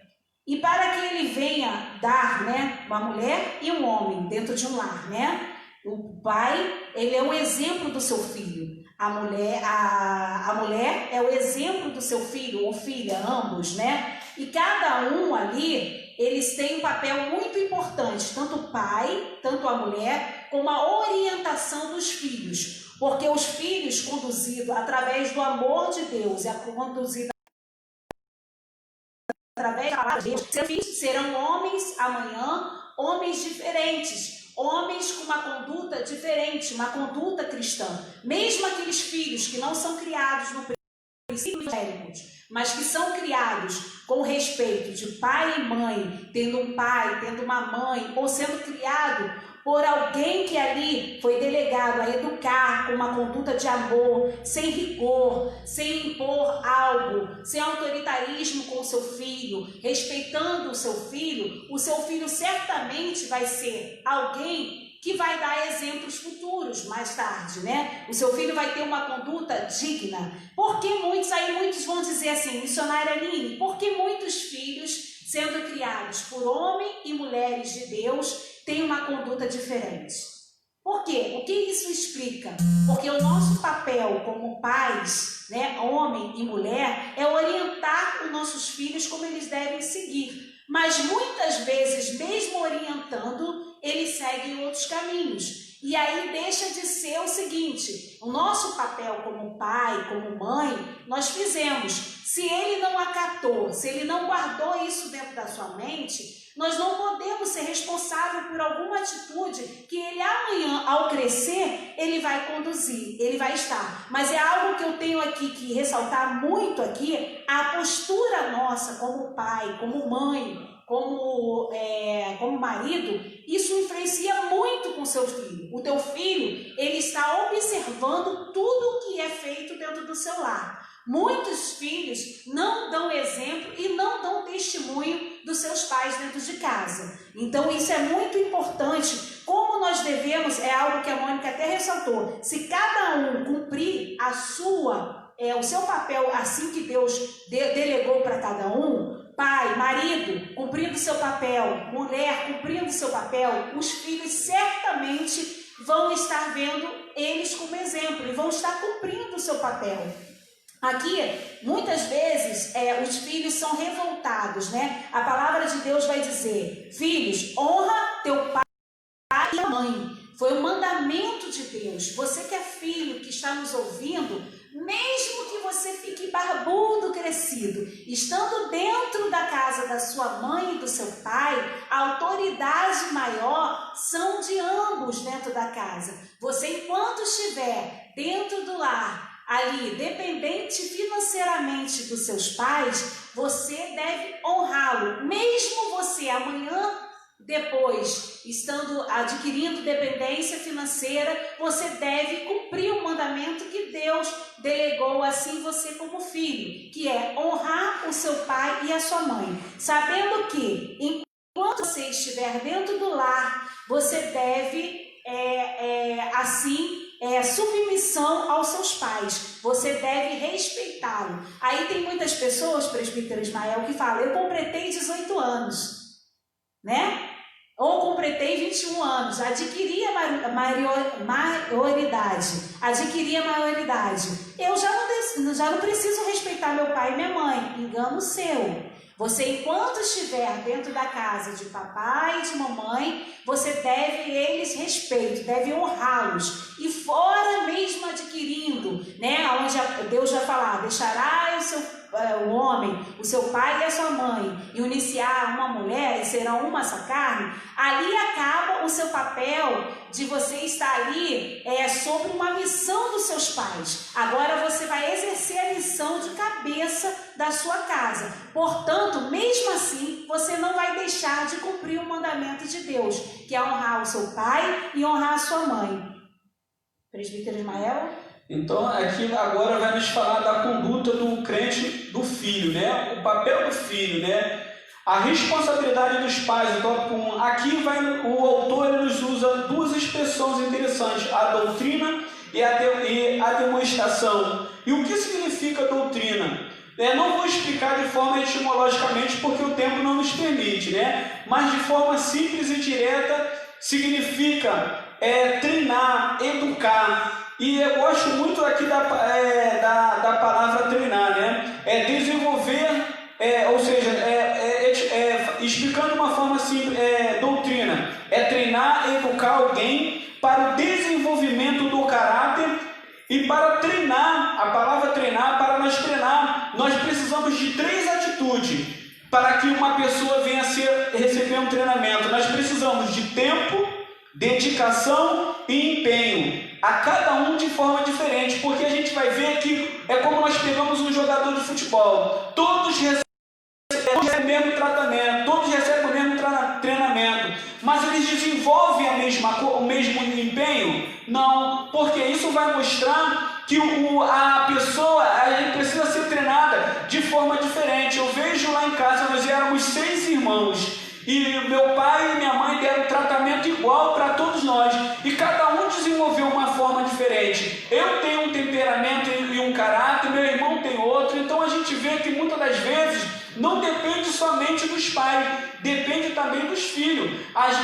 E para que ele venha dar, né, uma mulher e um homem dentro de um lar, né? O pai, ele é o exemplo do seu filho. A mulher é o exemplo do seu filho ou filha, ambos, né? E cada um ali, eles têm um papel muito importante, tanto o pai, tanto a mulher, como a orientação dos filhos. Porque os filhos, conduzidos através do amor de Deus, conduzidos através da palavra de Deus, seus filhos serão homens amanhã, homens diferentes, homens com uma conduta diferente, uma conduta cristã. Mesmo aqueles filhos que não são criados no princípio evangélicos, mas que são criados com respeito de pai e mãe, tendo um pai, tendo uma mãe, ou sendo criado por alguém que ali foi delegado a educar com uma conduta de amor, sem rigor, sem impor algo, sem autoritarismo com o seu filho, respeitando o seu filho certamente vai ser alguém que vai dar exemplos futuros mais tarde, né? O seu filho vai ter uma conduta digna. Porque muitos vão dizer assim, missionária Aline, porque muitos filhos sendo criados por homens e mulheres de Deus têm uma conduta diferente? Por quê? O que isso explica? Porque o nosso papel como pais, né, homem e mulher, é orientar os nossos filhos como eles devem seguir. Mas muitas vezes, mesmo orientando, eles seguem outros caminhos. E aí deixa de ser o seguinte, o nosso papel como pai, como mãe, nós fizemos. Se ele não acatou, se ele não guardou isso dentro da sua mente, nós não podemos ser responsáveis por alguma atitude que ele amanhã, ao crescer, ele vai conduzir, ele vai estar. Mas é algo que eu tenho aqui que ressaltar muito aqui, a postura nossa como pai, como mãe, como marido, isso influencia muito com seu filho. O teu filho, ele está observando tudo o que é feito dentro do seu lar. Muitos filhos não dão exemplo e não dão testemunho dos seus pais dentro de casa. Então isso é muito importante. Como nós devemos, é algo que a Mônica até ressaltou, se cada um cumprir o seu papel assim que Deus delegou para cada um, pai, marido, cumprindo seu papel, mulher, cumprindo seu papel, os filhos certamente vão estar vendo eles como exemplo e vão estar cumprindo o seu papel. Aqui, muitas vezes, os filhos são revoltados, né? A palavra de Deus vai dizer, filhos, honra teu pai e a mãe. Foi um mandamento de Deus. Você que é filho, que está nos ouvindo, mesmo que você fique barbudo, crescido, estando dentro da casa da sua mãe e do seu pai, a autoridade maior são de ambos dentro da casa. Você, enquanto estiver dentro do lar, ali, dependente financeiramente dos seus pais, você deve honrá-lo. Mesmo você amanhã, depois, adquirindo dependência financeira, você deve cumprir o mandamento que Deus delegou assim você como filho, que é honrar o seu pai e a sua mãe, sabendo que enquanto você estiver dentro do lar, você deve submissão aos seus pais, você deve respeitá-lo. Aí tem muitas pessoas, presbítero Ismael, que falam, eu completei 18 anos, né? Ou completei 21 anos, adquiri a maioridade. Eu já não preciso respeitar meu pai e minha mãe. Engano seu. Você, enquanto estiver dentro da casa de papai e de mamãe, você deve eles respeito, deve honrá-los. E fora mesmo adquirindo, né? Onde Deus vai falar, deixará o homem, o seu pai e a sua mãe, e unir-se-á uma mulher e serão uma só carne, ali acaba o seu papel de você estar ali sobre uma missão dos seus pais. Agora você vai exercer a missão de cabeça da sua casa. Portanto, mesmo assim, você não vai deixar de cumprir o mandamento de Deus, que é honrar o seu pai e honrar a sua mãe. Presbítero Ismael? Então, aqui agora vai nos falar da conduta do crente, do filho, né? O papel do filho, né? A responsabilidade dos pais. Então, aqui o autor nos usa duas expressões interessantes, a doutrina e a demonstração. E o que significa doutrina? Não vou explicar de forma etimologicamente, porque o tempo não nos permite, né? Mas de forma simples e direta, significa treinar, educar. E eu gosto muito aqui da palavra treinar, né? Desenvolver, ou seja, explicando de uma forma simples, doutrina. Treinar, educar alguém para o desenvolvimento do caráter e para treinar, a palavra treinar, para nós treinar, nós precisamos de 3 atitudes para que uma pessoa venha receber um treinamento. Nós precisamos de tempo, dedicação e empenho, a cada um de forma diferente, porque a gente vai ver que é como nós pegamos um jogador de futebol, todos recebem o mesmo tratamento, todos recebem o mesmo treinamento, mas eles desenvolvem o mesmo empenho? Não, porque isso vai mostrar que a pessoa precisa ser treinada de forma diferente. Eu vejo lá em casa, nós éramos 6 irmãos, e meu pai e minha mãe deram um tratamento igual para todos nós, e cada um desenvolveu uma forma diferente. Eu tenho um temperamento e um caráter, meu irmão tem outro. Então a gente vê que muitas das vezes não depende somente dos pais, depende também dos filhos.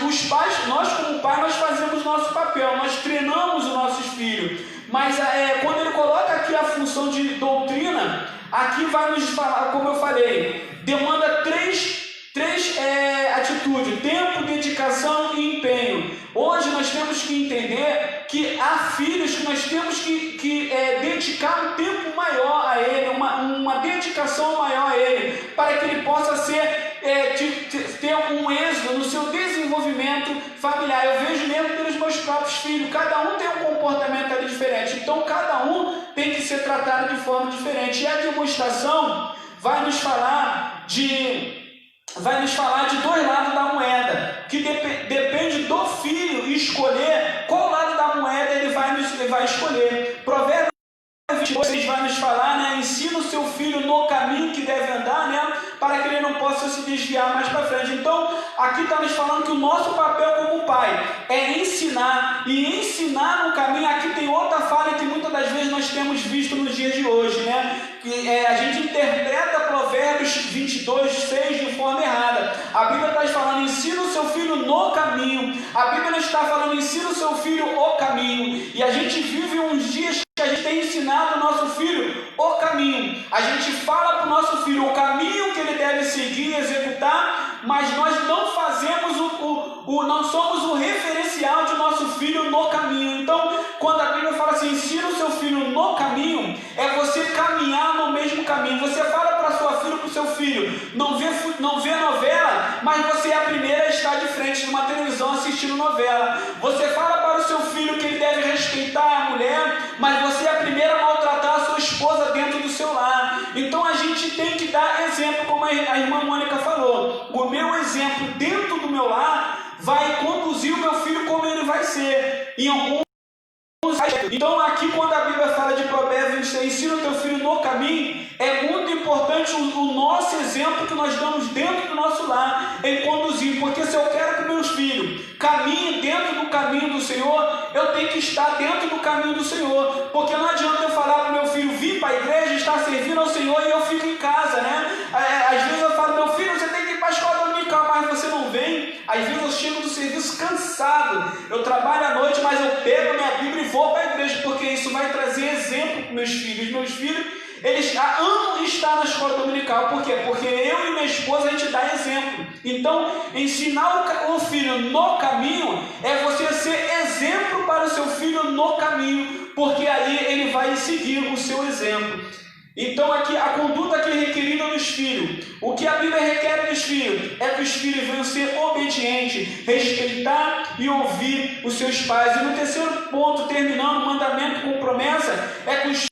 Os pais, nós como pai, nós fazemos nosso papel, nós treinamos os nossos filhos, mas quando ele coloca aqui a função de doutrina, aqui vai nos falar, como eu falei, demanda 3 Três atitudes: tempo, dedicação e empenho. Hoje nós temos que entender que há filhos que nós temos que dedicar um tempo maior a ele, uma dedicação maior a ele, para que ele possa ter um êxito no seu desenvolvimento familiar. Eu vejo mesmo pelos meus próprios filhos, cada um tem um comportamento ali diferente, então cada um tem que ser tratado de forma diferente. E a demonstração vai nos falar de dois lados da moeda, que depende do filho escolher qual lado da moeda ele vai escolher. Provérbios 22 vai nos falar, né? Ensina o seu filho no caminho que deve andar, né? Para que ele não possa se desviar mais para frente. Então, aqui está nos falando que o nosso papel como pai é ensinar, e ensinar no caminho. Aqui tem outra falha que muitas das vezes nós temos visto nos dias de hoje, né? Que a gente interpreta Provérbios 22, 6 de forma errada. A Bíblia está falando, ensina o seu filho no caminho. A Bíblia está falando, ensina o seu filho o caminho. E a gente vive uns dias que a gente tem ensinado o nosso filho o caminho. A gente fala para o nosso filho o caminho que ele deve seguir e executar, mas nós não fazemos não somos o referencial de nosso filho no caminho. Então, quando a Bíblia fala assim, ensina o seu filho no caminho, é você caminhar no mesmo caminho. Você fala para sua filha, para o seu filho, não vê novela, mas você é a primeira a estar de frente de uma televisão assistindo novela. Você fala para o seu filho que ele deve respeitar a mulher, mas você é a primeira a maltratar a sua esposa dentro do seu lar. Então a gente tem que dar exemplo, como a irmã Mônica falou. O meu exemplo dentro do meu lar vai conduzir o meu filho como ele vai ser em alguns. Então aqui quando a Bíblia fala de Provérbios 26, ensina o teu filho no caminho, é muito importante o nosso exemplo que nós damos dentro do nosso lar em conduzir, porque se eu quero que meus filhos caminhem dentro do caminho do Senhor, eu tenho que estar dentro do caminho do Senhor, porque não adianta eu falar para o meu filho vir para a igreja, estar servindo ao Senhor e eu fico em casa, né? Às vezes eu falo, meu filho, você tem que ir para a escola dominical, mas você não vem. Às vezes eu chego do serviço cansado, eu trabalho à noite, mas eu pego minha Bíblia e vou para a igreja, porque isso vai trazer exemplo para meus filhos. Meus filhos, eles amam estar na escola dominical. Por quê? Porque eu e minha esposa, a gente dá exemplo. Então, ensinar o filho no caminho é você ser exemplo para o seu filho no caminho, porque aí ele vai seguir o seu exemplo. Então aqui a conduta que é requerida dos filhos, o que a Bíblia requer dos filhos é que os filhos venham ser obedientes, respeitar e ouvir os seus pais. E no terceiro ponto, terminando o mandamento com promessa, é que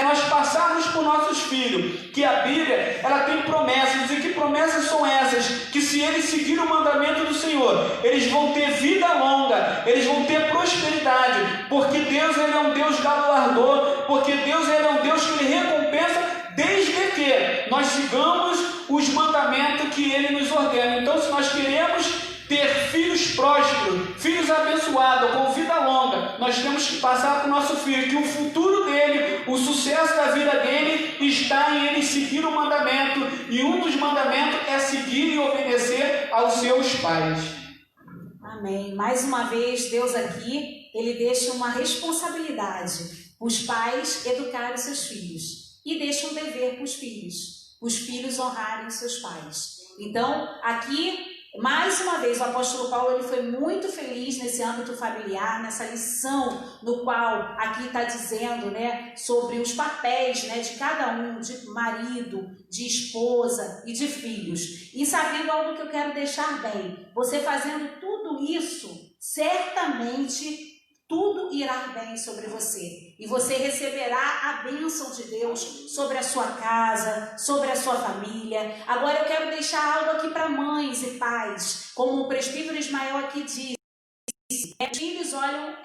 nós passarmos por nossos filhos, que a Bíblia ela tem promessas. E que promessas são essas? Que se eles seguirem o mandamento do Senhor, eles vão ter vida longa, eles vão ter prosperidade, porque Deus ele é um Deus galardoador, porque Deus ele é um Deus que ele recompensa, desde que nós sigamos os mandamentos que ele nos ordena. Então, se nós queremos ter filhos prósperos, filhos abençoados, com vida longa, nós temos que passar para o nosso filho que o futuro dele, o sucesso da vida dele está em ele seguir o mandamento, e um dos mandamentos é seguir e obedecer aos seus pais. Amém. Mais uma vez, Deus aqui, ele deixa uma responsabilidade para os pais educarem seus filhos, e deixa um dever para os filhos honrarem seus pais. Então, aqui, mais uma vez, o apóstolo Paulo ele foi muito feliz nesse âmbito familiar, nessa lição no qual aqui está dizendo, né, sobre os papéis, né, de cada um, de marido, de esposa e de filhos. E sabendo algo que eu quero deixar bem, você fazendo tudo isso, certamente tudo irá bem sobre você, e você receberá a bênção de Deus sobre a sua casa, sobre a sua família. Agora eu quero deixar algo aqui para mães e pais, como o presbítero Ismael aqui diz. Os filhos olham,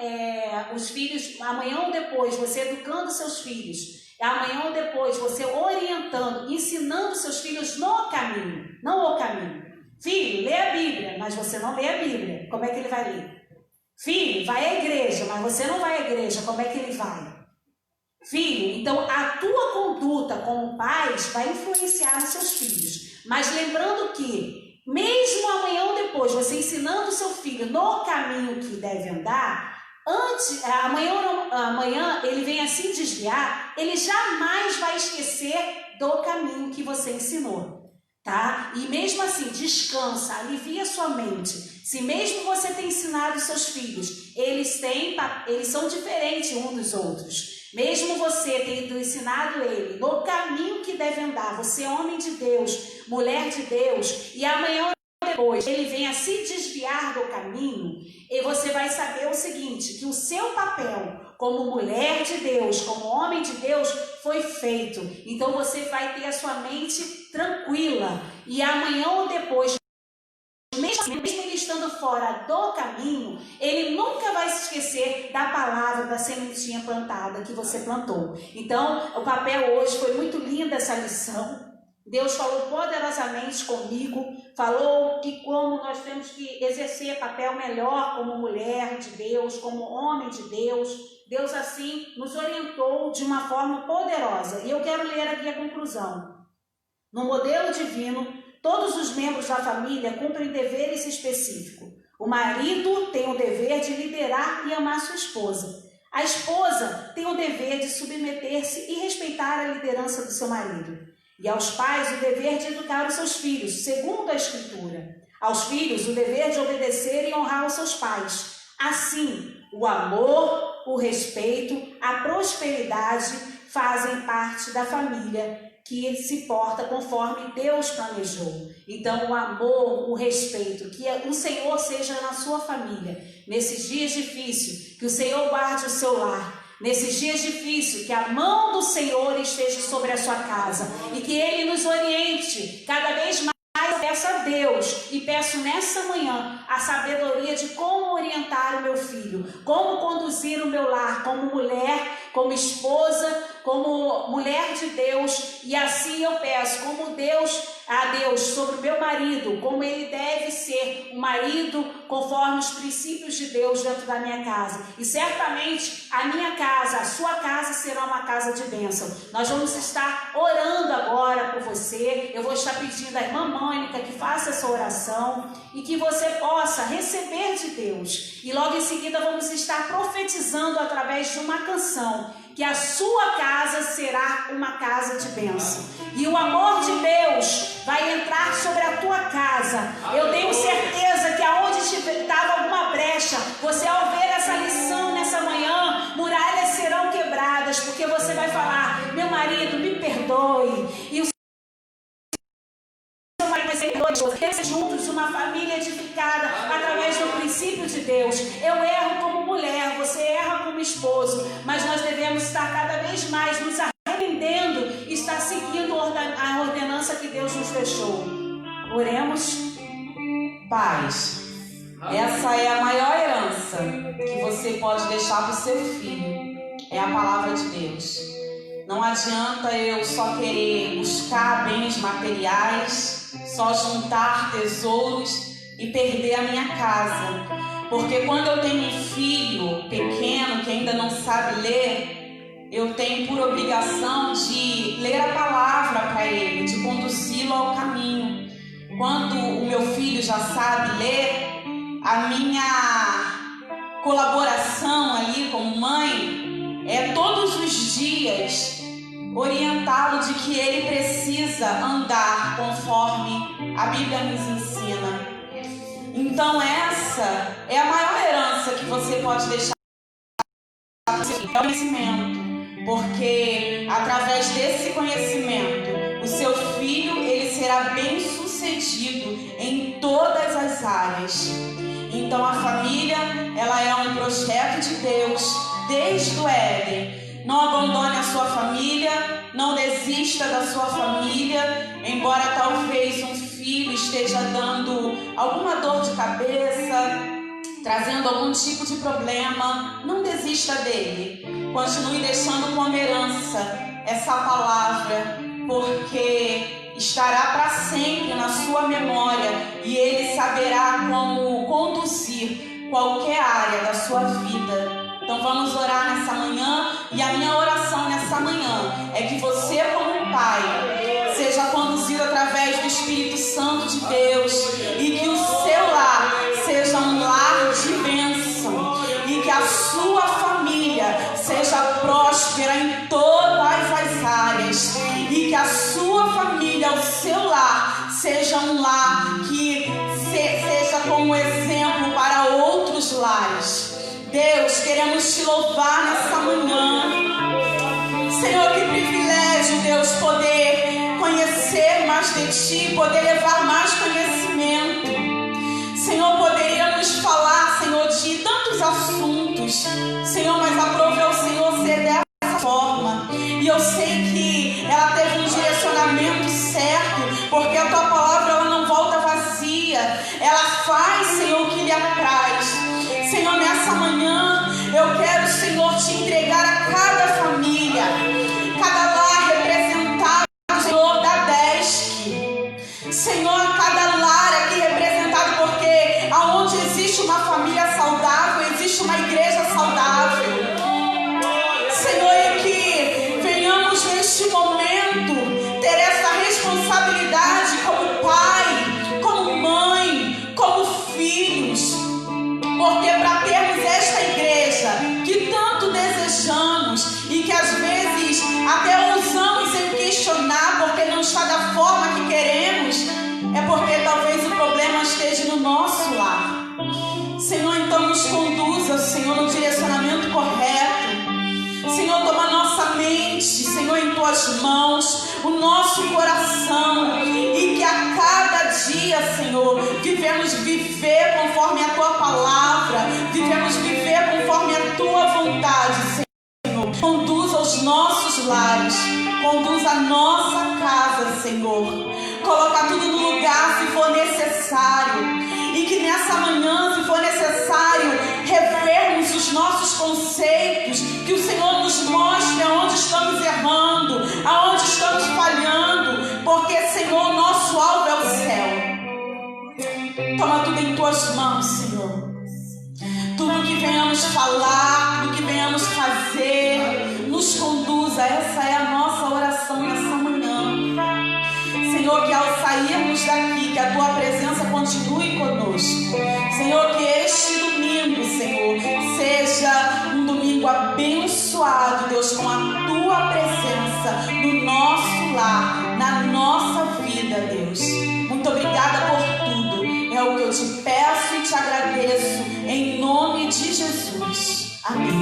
os filhos, amanhã ou depois, você educando seus filhos, amanhã ou depois, você orientando, ensinando seus filhos no caminho, não o caminho. Filho, lê a Bíblia, mas você não lê a Bíblia, como é que ele vai ler? Filho, vai à igreja, mas você não vai à igreja, como é que ele vai? Filho, então a tua conduta como pais vai influenciar nos seus filhos. Mas lembrando que, mesmo amanhã ou depois, você ensinando o seu filho no caminho que deve andar, amanhã ele vem assim desviar, ele jamais vai esquecer do caminho que você ensinou. tá? E mesmo assim, descansa, alivia sua mente. Se mesmo você tem ensinado seus filhos, eles são diferentes uns dos outros. Mesmo você tendo ensinado ele no caminho que deve andar, você é homem de Deus, mulher de Deus, e amanhã ou depois ele venha se desviar do caminho, e você vai saber o seguinte, que o seu papel como mulher de Deus, como homem de Deus, foi feito. Então você vai ter a sua mente tranquila, e amanhã ou depois, mesmo ele estando fora do caminho, ele nunca vai se esquecer da palavra, da sementinha plantada que você plantou. Então, o papel hoje foi muito linda essa lição. Deus falou poderosamente comigo, falou que como nós temos que exercer papel melhor como mulher de Deus, como homem de Deus. Deus assim nos orientou de uma forma poderosa. E eu quero ler aqui a conclusão. No modelo divino, todos os membros da família cumprem deveres específicos. O marido tem o dever de liderar e amar sua esposa. A esposa tem o dever de submeter-se e respeitar a liderança do seu marido. E aos pais o dever de educar os seus filhos, segundo a Escritura. Aos filhos o dever de obedecer e honrar os seus pais. Assim, o amor, o respeito, a prosperidade fazem parte da família que se porta conforme Deus planejou. Então, o amor, o respeito, que o Senhor seja na sua família. Nesses dias difíceis, que o Senhor guarde o seu lar. Nesses dias difíceis, que a mão do Senhor esteja sobre a sua casa. E que Ele nos oriente cada vez mais. Peço a Deus e peço nessa manhã a sabedoria de como orientar o meu filho, como conduzir o meu lar como mulher, como esposa, como mulher de Deus. E assim eu peço como a Deus sobre o meu marido, como ele deve ser um marido conforme os princípios de Deus dentro da minha casa. E certamente a minha casa, a sua casa será uma casa de bênção. Nós vamos estar orando agora por você. Eu vou estar pedindo à irmã Mônica que faça essa oração e que você possa receber de Deus. E logo em seguida vamos estar profetizando através de uma canção que a sua casa será uma casa de bênção. E o amor de Deus vai entrar sobre a tua casa. Eu tenho certeza que aonde estava alguma brecha, você ao ver essa lição nessa manhã, muralhas serão quebradas, porque você vai falar: meu marido, me perdoe. E o seu marido vai ser perdoado. Juntos, uma família edificada através do princípio de Deus. Eu erro como mulher, você erra como esposo, mas nós devemos estar cada vez mais nos arrependendo e estar seguindo a ordenança que Deus nos deixou. Oremos. Paz, essa é a maior herança que você pode deixar para o seu filho, é a palavra de Deus. Não adianta eu só querer buscar bens materiais, só juntar tesouros e perder a minha casa. Porque quando eu tenho um filho pequeno que ainda não sabe ler, eu tenho por obrigação de ler a palavra para ele, de conduzi-lo ao caminho. Quando o meu filho já sabe ler, a minha colaboração ali como mãe é todos os dias orientá-lo de que ele precisa andar conforme a Bíblia nos ensina. Então essa é a maior herança que você pode deixar para o seu filho, é o conhecimento, porque através desse conhecimento o seu filho ele será bem sucedido em todas as áreas. Então a família, ela é um projeto de Deus desde o Éden. Não abandone a sua família, não desista da sua família, embora talvez um filho esteja dando alguma dor de cabeça, trazendo algum tipo de problema, não desista dele. Continue deixando como herança essa palavra, porque estará para sempre na sua memória e ele saberá como conduzir qualquer área da sua vida. Então vamos orar nessa manhã, e a minha oração nessa manhã é que você, como pai, seja conduzido através do Espírito Santo de Deus e que o seu lar seja um lar de bênção e que a sua família seja próspera em todas as áreas e que a sua família, o seu lar, seja um lar que seja como exemplo para outros lares. Deus, queremos te louvar nessa manhã. Senhor, que privilégio, Deus, poder conhecer mais de Ti, poder levar mais conhecimento. Senhor, poderíamos falar, Senhor, de tantos assuntos, Senhor, mas aprove ao Senhor ser dessa forma. E eu sei que ela teve um direcionamento certo, porque a Tua palavra ela não volta vazia, ela faz, Senhor, o que lhe apraz. Senhor, nessa manhã eu quero, Senhor, te entregar a cada família, cada lar representado, Senhor, da DESC. Senhor, a cada lar aqui representado, porque aonde existe uma família saudável, existe uma igreja saudável. Senhor, e que venhamos neste momento ter essa responsabilidade como pai, como mãe, como filhos. Porque para termos esta igreja que tanto desejamos e que às vezes até ousamos em questionar porque não está da forma que queremos, é porque talvez o problema esteja no nosso lar. Senhor, então nos conduza, Senhor, no direcionamento correto. Senhor, toma nossa mente, Senhor, em Tuas mãos, o nosso coração, e que a cada dia, Senhor, vivemos viver conforme a Tua palavra, vivemos viver conforme a Tua vontade, Senhor. Conduza os nossos lares, conduza a nossa casa, Senhor. Coloca tudo no lugar se for necessário. E que nessa manhã, se for necessário, revermos os nossos conceitos, que o Senhor nos mostre aonde estamos errando, aonde estamos falhando, porque, Senhor, nosso alvo é o céu. Toma tudo em Tuas mãos, Senhor. Tudo que venhamos falar, tudo que venhamos fazer, nos conduza. Essa é a nossa oração nessa manhã. Senhor, que ao sairmos daqui, que a Tua presença continue conosco. Senhor, que este domingo, Senhor, seja um domingo abençoado, Deus, com a Tua presença no nosso lar, na nossa vida, Deus. Muito obrigada por tudo. É o que eu te peço e te agradeço, em nome de Jesus. Amém.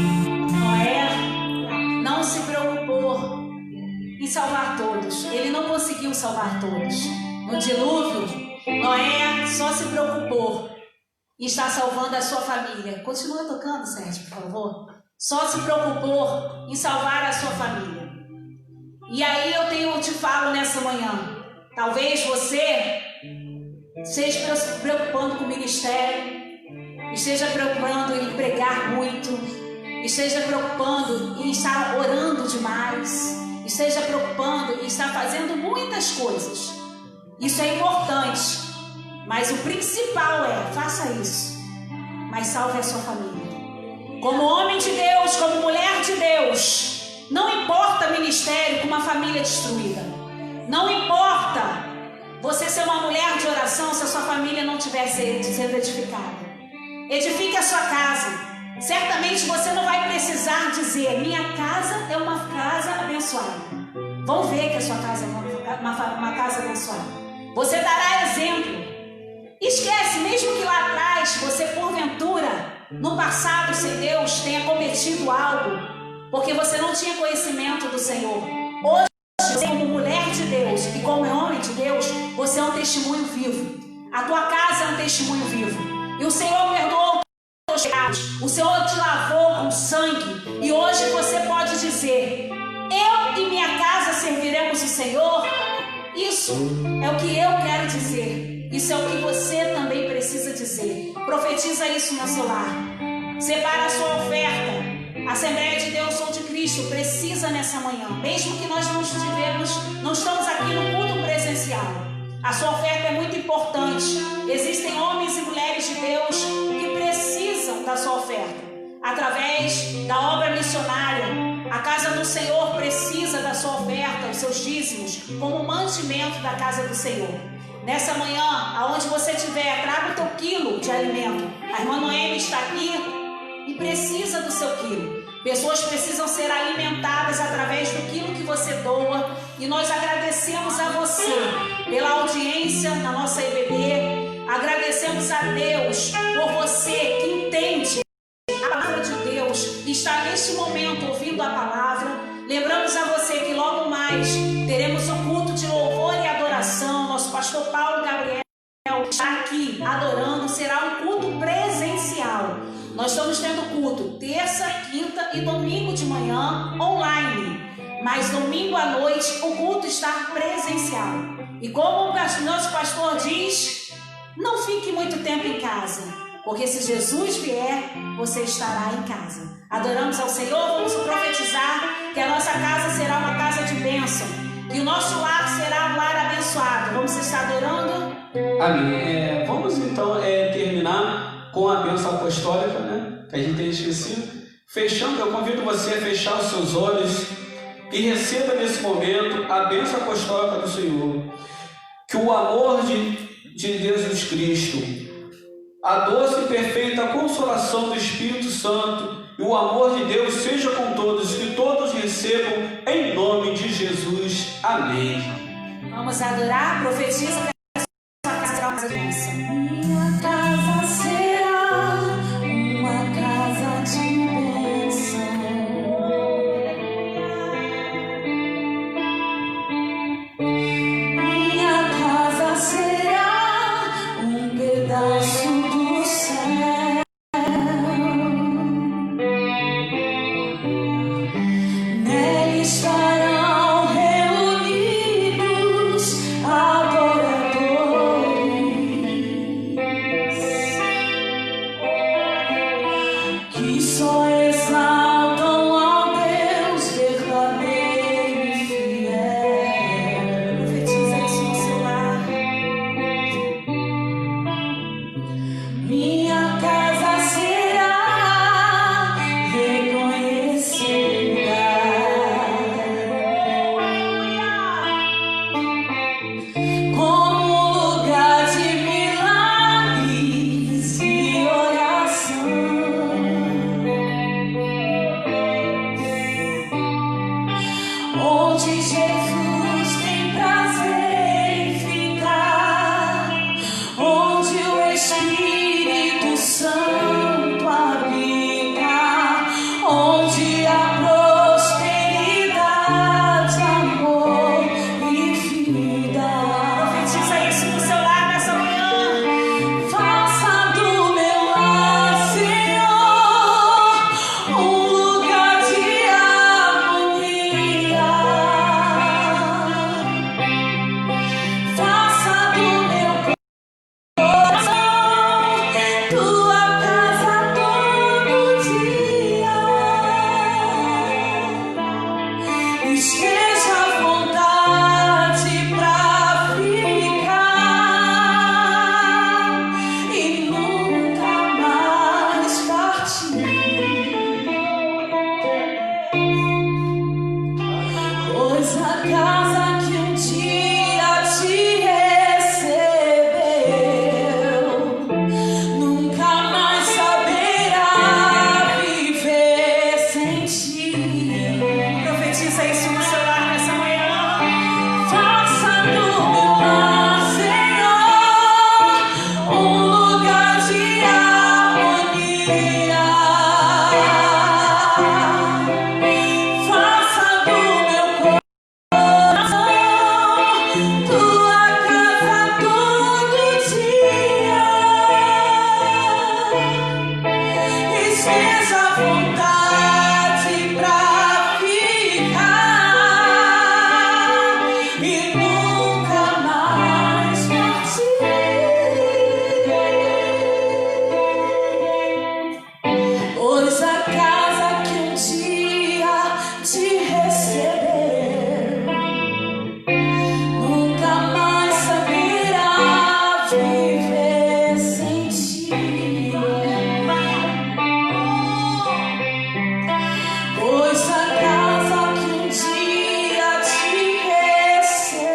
Noé não se preocupou em salvar todos. Ele não conseguiu salvar todos. No dilúvio, Noé só se preocupou em estar salvando a sua família. Continua tocando, Sérgio, por favor. Só se preocupou em salvar a sua família. E aí eu te falo nessa manhã. Talvez você esteja se preocupando com o ministério, esteja preocupando em pregar muito, esteja preocupando em estar orando demais, esteja preocupando em estar fazendo muitas coisas. Isso é importante, mas o principal é: faça isso, mas salve a sua família. Como homem de Deus, como mulher de Deus, não importa ministério com uma família destruída, não importa você ser uma mulher de oração se a sua família não estiver sendo edificada. Edifique a sua casa. Certamente você não vai precisar dizer: minha casa é uma casa abençoada. Vão ver que a sua casa é uma casa abençoada. Você dará exemplo. Esquece, mesmo que lá atrás você porventura, no passado sem Deus, tenha cometido algo, porque você não tinha conhecimento do Senhor. Hoje, você, como mulher de Deus e como homem de Deus, você é um testemunho vivo. A tua casa é um testemunho vivo. E o Senhor perdoou os teus pecados. O Senhor te lavou com sangue. E hoje você pode dizer: eu e minha casa serviremos o Senhor. Isso é o que eu quero dizer. Isso é o que você também precisa dizer. Profetiza isso no seu lar. Separa a sua oferta. A Assembleia de Deus ou de Cristo precisa nessa manhã, mesmo que nós não estamos aqui no culto presencial. A sua oferta é muito importante. Existem homens e mulheres de Deus que precisam da sua oferta. Através da obra missionária, a casa do Senhor precisa da sua oferta, os seus dízimos, como mantimento da casa do Senhor. Nessa manhã, aonde você estiver, traga o teu quilo de alimento. A irmã Noemi está aqui e precisa do seu quilo. Pessoas precisam ser alimentadas através do quilo que você doa. e nós agradecemos a você pela audiência na nossa EBD. Agradecemos a Deus por você que entende a palavra de Deus e está neste momento ouvindo a palavra. Lembramos a você que logo mais teremos um culto de louvor e adoração. Nosso pastor Paulo Gabriel está aqui adorando. Será um culto presencial. Nós estamos tendo culto terça, quinta e domingo de manhã online. Mas domingo à noite o culto está presencial. E como o nosso pastor diz, não fique muito tempo em casa, porque se Jesus vier, você estará em casa. Adoramos ao Senhor, vamos profetizar que a nossa casa será uma casa de bênção, que o nosso lar será um lar abençoado. Vamos estar adorando? Amém. Vamos então terminar com a bênção apostólica, né? Que a gente tem esquecido. Fechando, eu convido você a fechar os seus olhos e receba nesse momento a bênção apostólica do Senhor. Que o amor de Jesus Cristo, a doce e perfeita consolação do Espírito Santo e o amor de Deus seja com todos, que todos recebam em nome de Jesus. Amém. Vamos adorar, profetiza que a sua casa será uma casa de bênção. Minha casa será uma casa de bênção. Minha casa será um pedaço do céu. Nele estarão reunidos adoradores que só exaltam ao Deus verdadeiro e fiel. Profetiza isso no seu lar. Minha casa será reconhecida como lugar de milagres e oração, onde Jesus tem prazer em ficar, onde o Espírito Santo habita, onde há prosperidade, amor e vida. Profetiza isso no seu lar nessa manhã. Faça do meu lar, Senhor, um lugar de harmonia. Faça do meu coração tua casa todo dia. Esteja à vontade pra ficar e nunca mais partir. Pois a casa que um dia te recebeu nunca mais saberá viver sem ti. Profetiza isso no seu lar nessa manhã. Faça do meu lar, Senhor, um lugar de harmonia. Faça do meu coração tua casa todo dia. Esteja à vontade pra ficar e nunca mais partir. Pois a casa que um dia te recebeu nunca mais saberá viver sem ti. Pois a casa que um dia te recebeu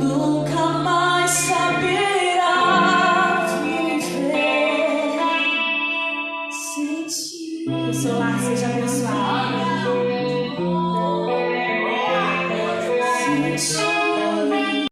nunca mais saberá viver sem ti. Que o seu lar seja abençoado. Deus.